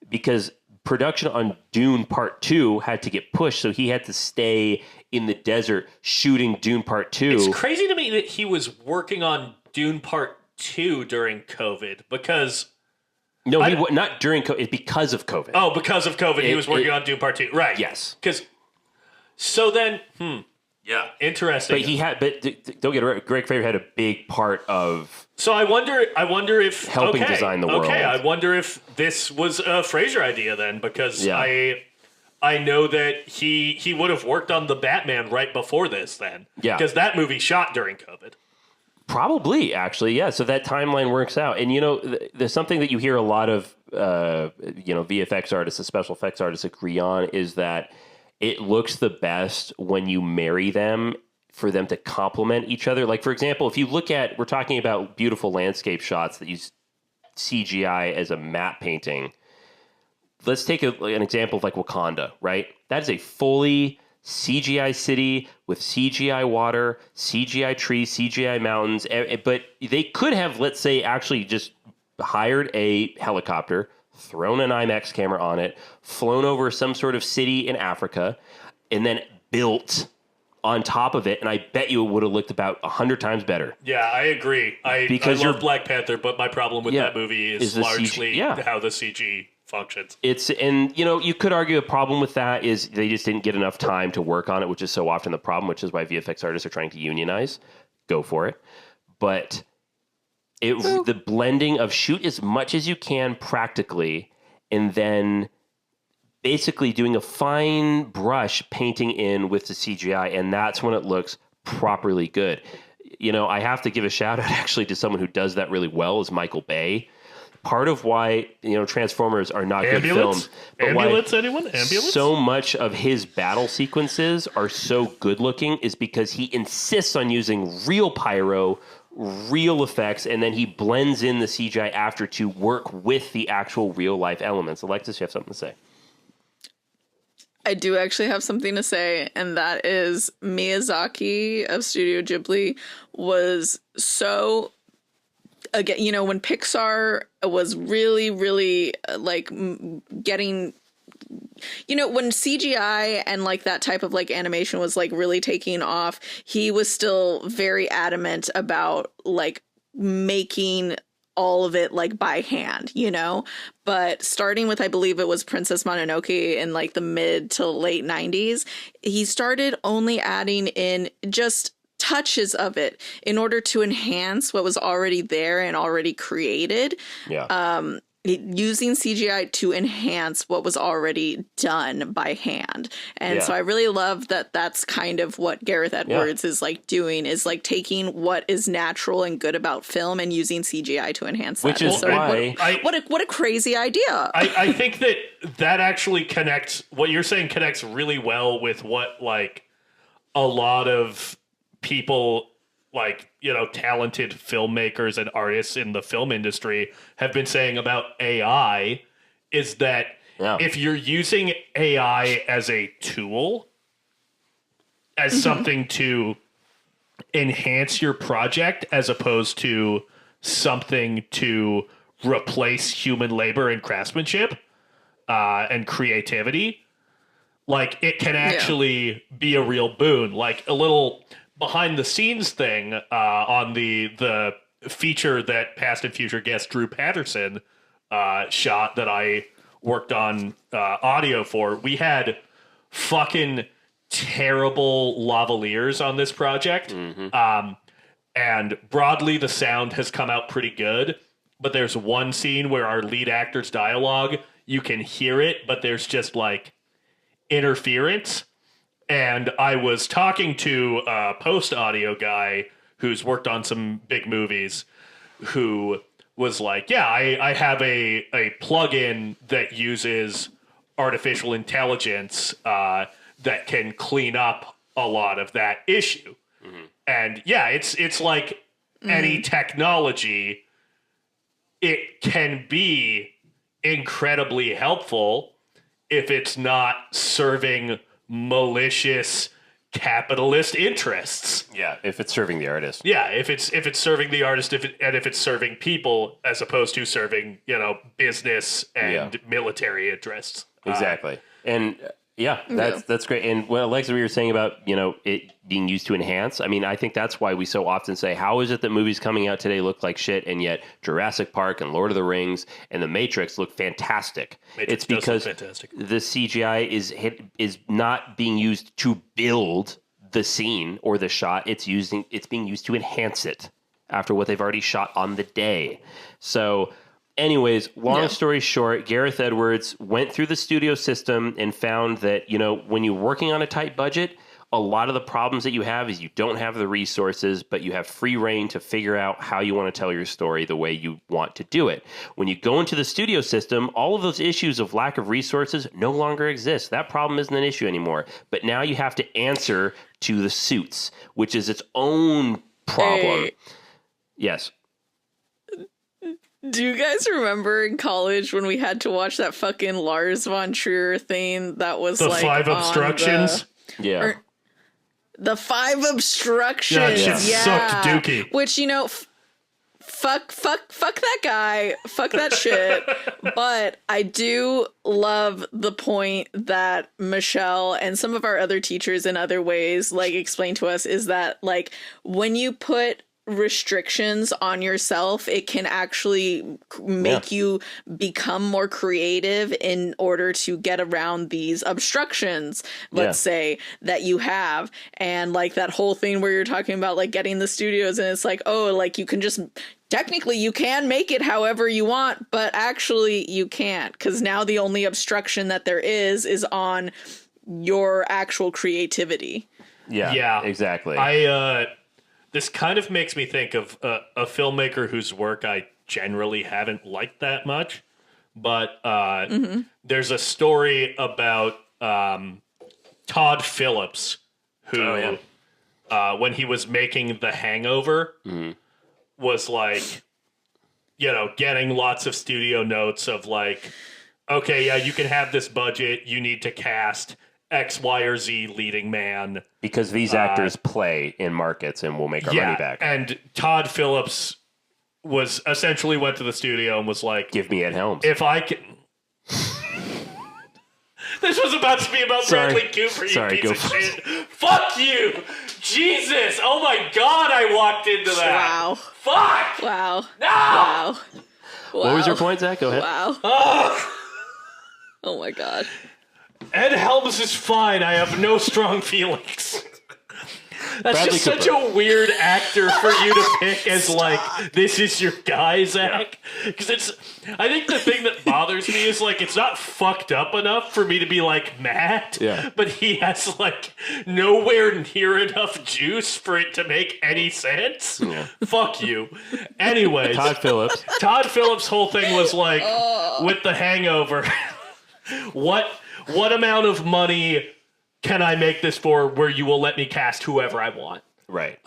because production on Dune Part 2 had to get pushed, so he had to stay in the desert shooting Dune Part 2. It's crazy to me that he was working on Dune Part 2 during COVID, because... No, not during COVID. It's because of COVID. Oh, because of COVID, he was working on Dune Part 2. Right. Yes. So then, yeah, interesting. But don't get it right, Greg Fraser had a big part of... So I wonder if... helping design the world. Okay, I wonder if this was a Fraser idea then, because I know that he would have worked on the Batman right before this then. Yeah. Because that movie shot during COVID. Probably, actually, yeah. So that timeline works out. And, there's something that you hear a lot of, VFX artists, special effects artists agree on, is that it looks the best when you marry them for them to complement each other. Like, for example, if you look at, we're talking about beautiful landscape shots that use CGI as a matte painting. Let's take an example of like Wakanda, right? That is a fully CGI city with CGI water, CGI trees, CGI mountains. But they could have, let's say, actually just hired a helicopter, thrown an IMAX camera on it, flown over some sort of city in Africa, and then built on top of it. And I bet you it would have looked about 100 times better. Yeah, I agree. I love Black Panther, but my problem with that movie is largely how the CG functions. You could argue a problem with that is they just didn't get enough time to work on it, which is so often the problem, which is why VFX artists are trying to unionize. Go for it. But the blending of shoot as much as you can practically, and then basically doing a fine brush painting in with the CGI, and that's when it looks properly good. I have to give a shout out actually to someone who does that really well, is Michael Bay. Part of why Transformers are not good films, but Ambulance? So much of his battle sequences are so good looking is because he insists on using real pyro, real effects, and then he blends in the CGI after to work with the actual real life elements. Alexis, you have something to say? I do actually have something to say, and that is Miyazaki of Studio Ghibli was so... Again, when Pixar was really, really getting, when CGI and like that type of like animation was like really taking off, he was still very adamant about like making all of it like by hand, but starting with, I believe it was Princess Mononoke in like the mid to late 90s, he started only adding in just touches of it in order to enhance what was already there and already created. Using CGI to enhance what was already done by hand. And so I really love that that's kind of what Gareth Edwards is like doing, is like taking what is natural and good about film and using CGI to enhance that. Which is why... What a crazy idea. I think that actually connects, what you're saying connects really well with what like a lot of people, like, talented filmmakers and artists in the film industry have been saying about AI, is that if you're using AI as a tool, as something to enhance your project, as opposed to something to replace human labor and craftsmanship and creativity, like, it can actually be a real boon. Like, a little behind the scenes thing on the feature that past and future guest Drew Patterson shot that I worked on audio for. We had fucking terrible lavaliers on this project. And broadly the sound has come out pretty good, but there's one scene where our lead actor's dialogue, you can hear it, but there's just like interference. And I was talking to a post-audio guy who's worked on some big movies, who was like, I have a plugin that uses artificial intelligence that can clean up a lot of that issue. And it's like any technology, it can be incredibly helpful if it's not serving malicious capitalist interests. Yeah, if it's serving the artist. Yeah, if it's serving the artist, if it's serving people as opposed to serving business and military interests. Exactly. That's great. And what Alexis, we were saying about, it being used to enhance. I mean, I think that's why we so often say, how is it that movies coming out today look like shit, and yet Jurassic Park and Lord of the Rings and The Matrix look fantastic? It's because the CGI is not being used to build the scene or the shot. It's being used to enhance it after what they've already shot on the day. So anyways, long story short, Gareth Edwards went through the studio system and found that, when you're working on a tight budget, a lot of the problems that you have is you don't have the resources, but you have free reign to figure out how you want to tell your story the way you want to do it. When you go into the studio system, all of those issues of lack of resources no longer exist. That problem isn't an issue anymore. But now you have to answer to the suits, which is its own problem. Hey. Yes. Do you guys remember in college when we had to watch that fucking Lars von Trier thing that was the like 5 obstructions? The 5 obstructions. Yeah, shit sucked dookie. Which, fuck that guy. Fuck that shit. But I do love the point that Michelle and some of our other teachers in other ways explain to us is that when you put restrictions on yourself, it can actually make you become more creative in order to get around these obstructions, let's say, that you have. And that whole thing where you're talking about getting the studios, and it's you can just technically you can make it however you want, but actually you can't, because now the only obstruction that there is on your actual creativity. Yeah, exactly. This kind of makes me think of a filmmaker whose work I generally haven't liked that much. But there's a story about Todd Phillips, who, when he was making The Hangover, was getting lots of studio notes of okay, yeah, you can have this budget. You need to cast X, Y, or Z leading man. Because these actors play in markets and will make our money back. And Todd Phillips essentially went to the studio and was like, give me Ed Helms. If I can... This was about to be about Bradley Cooper, you piece of shit. Fuck you! Jesus! Oh my god, I walked into that. Wow. Fuck! Wow. No! Wow. What was your point, Zach? Go ahead. Wow. Oh my god. Ed Helms is fine. I have no strong feelings. That's Bradley just Cooper. such a weird actor for you to pick as this is your guy, Zach. Because I think the thing that bothers me is it's not fucked up enough for me to be mad. Yeah. But he has nowhere near enough juice for it to make any sense. Yeah. Fuck you. Anyways, Todd Phillips' whole thing was with The Hangover. What amount of money can I make this for where you will let me cast whoever I want? Right.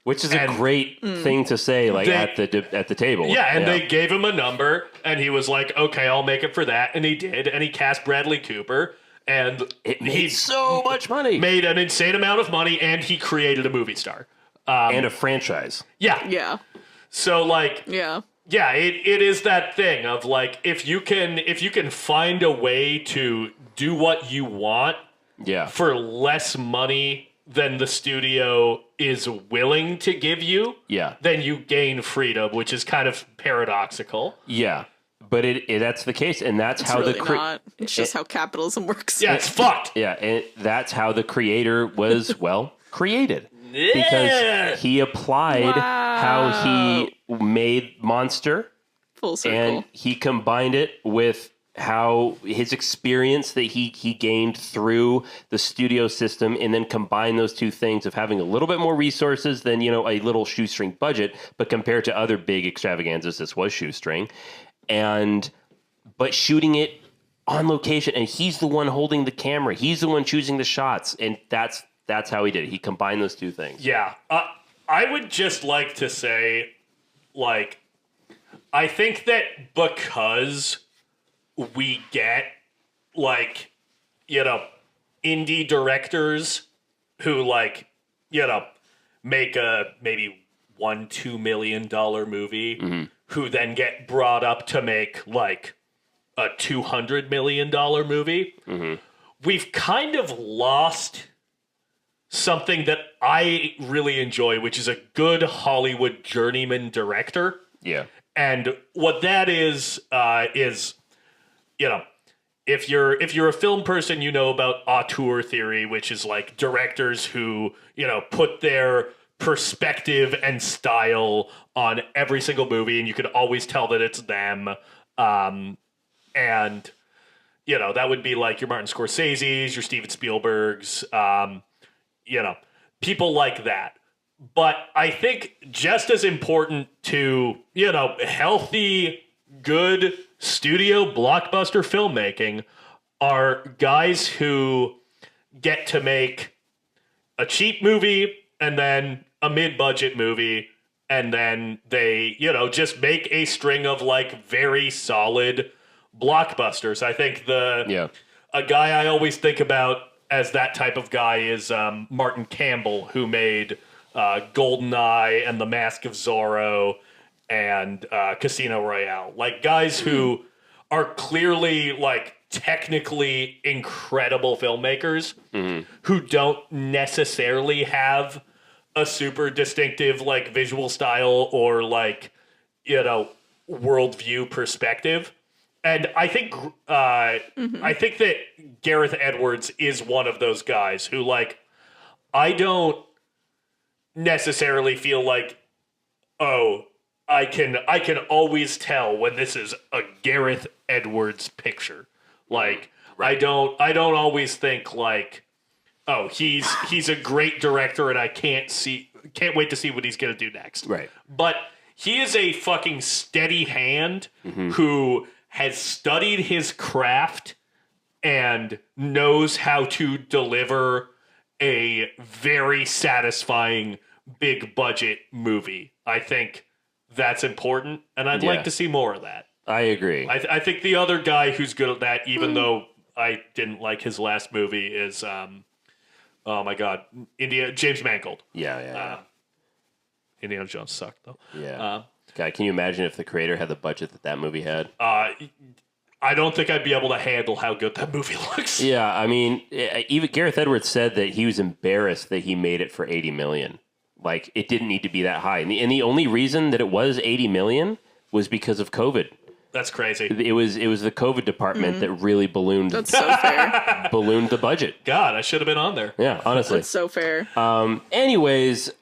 Which is a great thing to say at the table. Yeah, and they gave him a number, and he was like, okay, I'll make it for that. And he did, and he cast Bradley Cooper, and it made so much money. Made an insane amount of money, and he created a movie star. And a franchise. Yeah. Yeah. So, Yeah, it is that thing of if you can find a way to do what you want for less money than the studio is willing to give you, then you gain freedom, which is kind of paradoxical. Yeah. But that's the case, and that's how really not. It's just how capitalism works. Yeah, it's fucked. Yeah, and that's how the creator was, created. Because he applied how he made Monster. Full circle. And he combined it with how his experience that he gained through the studio system, and then combine those two things of having a little bit more resources than, a little shoestring budget, but compared to other big extravaganzas, this was shoestring, but shooting it on location, and he's the one holding the camera. He's the one choosing the shots, and that's how he did it. He combined those two things. Yeah. I would just like to say, I think that because we get, like, you know, indie directors who, like, you know, make a maybe $1-2 million movie, who then get brought up to make, like, a $200 million movie, we've kind of lost something that I really enjoy, which is a good Hollywood journeyman director. Yeah. And what that is, you know, if you're a film person, you know about auteur theory, which is like directors who, you know, put their perspective and style on every single movie, and you can always tell that it's them. And, you know, that would be like your Martin Scorsese's, your Steven Spielberg's, you know, people like that. But I think just as important to, you know, healthy, good studio blockbuster filmmaking are guys who get to make a cheap movie and then a mid-budget movie, and then they, you know, just make a string of, like, very solid blockbusters. I think a guy I always think about as that type of guy is Martin Campbell, who made GoldenEye and The Mask of Zorro and Casino Royale. Like, guys who are clearly, like, technically incredible filmmakers who don't necessarily have a super distinctive, like, visual style or, like, you know, worldview perspective. And I think I think that Gareth Edwards is one of those guys who, like, I don't necessarily feel like, oh, I can always tell when this is a Gareth Edwards picture. Like, I don't always think like, oh, he's a great director and I can't wait to see what he's gonna do next. Right. But he is a fucking steady hand who has studied his craft and knows how to deliver a very satisfying big budget movie. I think that's important, and I'd like to see more of that. I agree. I think the other guy who's good at that, even though I didn't like his last movie, is oh my god, James Mangold. Yeah. Indiana Jones sucked though. Yeah. God, can you imagine if the creator had the budget that movie had? I don't think I'd be able to handle how good that movie looks. Yeah, I mean, even Gareth Edwards said that he was embarrassed that he made it for $80 million. Like, it didn't need to be that high. And the only reason that it was $80 million was because of COVID. That's crazy. It was the COVID department that really ballooned. That's so fair. Ballooned the budget. God, I should have been on there. Yeah, honestly. That's so fair. Anyways,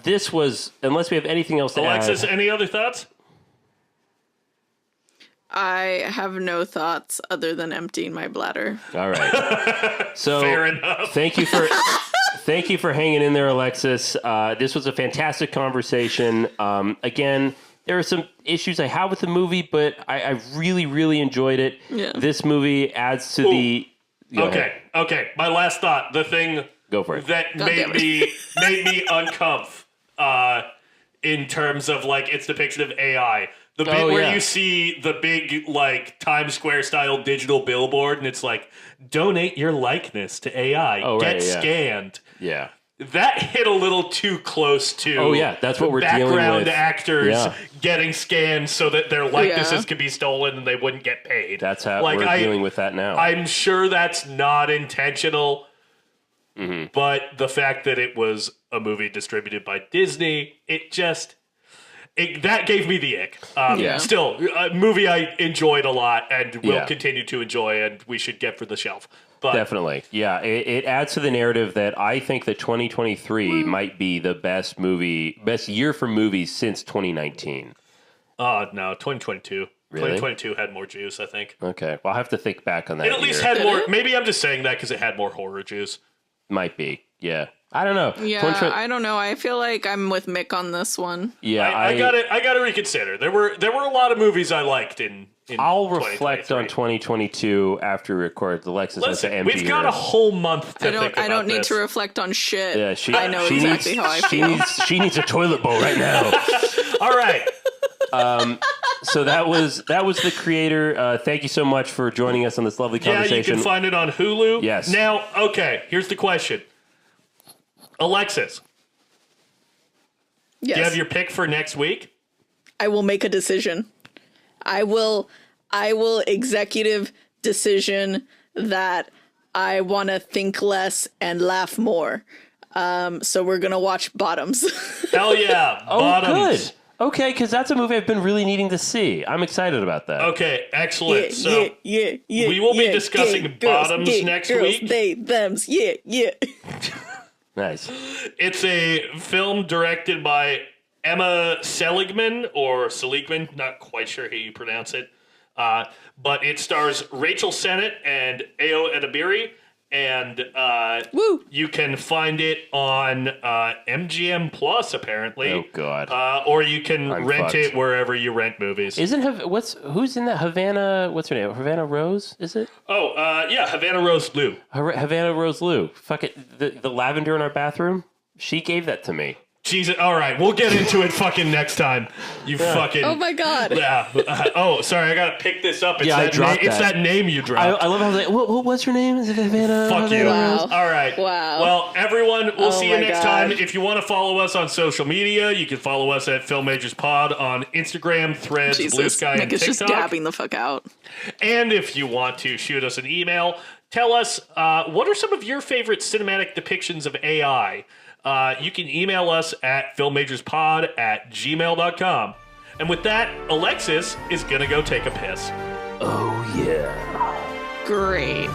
this was, unless we have anything else to Alexis, add. any other thoughts? I have no thoughts other than emptying my bladder. All right. So Fair enough. Thank you for hanging in there, Alexis. This was a fantastic conversation. Again, there are some issues I have with the movie, but I really, really enjoyed it. Yeah. This movie adds to the... Okay. My last thought, the thing Go for it. that made me uncomf in terms of, like, its depiction of AI. The bit where you see the big, like, Times Square style digital billboard, and it's like, donate your likeness to AI. Get scanned. Yeah. That hit a little too close to that's what we're dealing with. Background actors getting scanned so that their likenesses could be stolen and they wouldn't get paid. That's how we're dealing with that now. I'm sure that's not intentional, but the fact that it was a movie distributed by Disney, that gave me the ick. Still, a movie I enjoyed a lot and will continue to enjoy, and we should get for the shelf. But definitely. Yeah, it adds to the narrative that I think that 2023 might be the best year for movies since 2019. No, 2022. Really? 2022 had more juice, I think. Okay, well, I'll have to think back on that. It at least had more. Maybe I'm just saying that because it had more horror juice. Might be. Yeah. I don't know. Yeah, I don't know. I feel like I'm with Mick on this one. Yeah, I gotta reconsider. There were a lot of movies I liked in I'll reflect on 2022 after we record. Alexis has to empty. We've got a whole month to think about this. I don't need to reflect on shit. Yeah, I know exactly how I feel. She needs a toilet bowl right now. All right. So that was the creator. Thank you so much for joining us on this lovely conversation. Yeah, you can find it on Hulu. Yes. Now, okay, here's the question. Alexis, Yes. do you have your pick for next week? I will make a decision. I will executive decision that I want to think less and laugh more. So we're going to watch Bottoms. Hell yeah. Oh, Bottoms. good. Okay, because that's a movie I've been really needing to see. I'm excited about that. Okay, excellent. yeah. We will be discussing gay Bottoms girls, gay next girls, week. They, thems, yeah. Nice. It's a film directed by Emma Seligman, or Seligman, not quite sure how you pronounce it. But it stars Rachel Sennett and Ayo Edebiri, and Woo. you can find it on MGM Plus, apparently. Oh, God. Or you can I'm rent fucked. it wherever you rent movies. Who's in that Havana? What's her name? Havana Rose? Is it? Yeah, Havana Rose Lou. Havana Rose Lou. Fuck it. The lavender in our bathroom. She gave that to me. Jesus, all right, we'll get into it fucking next time. You fucking... Oh my God. Yeah. Sorry, I gotta pick this up. It's Yeah, I that dropped It's that. that name you dropped. I love how I was like, what's her name? Is it Havana? Fuck you. Havana Rose? Wow. All right. Wow. Well, everyone, we'll see you my next God. time. If you want to follow us on social media, you can follow us at Film Majors Pod on Instagram, Threads, Blue Jesus, Sky, and Nick is just TikTok. dabbing the fuck out. And if you want to shoot us an email, tell us what are some of your favorite cinematic depictions of AI. You can email us at filmmajorspod@gmail.com. And with that, Alexis is going to go take a piss. Oh, yeah. Great.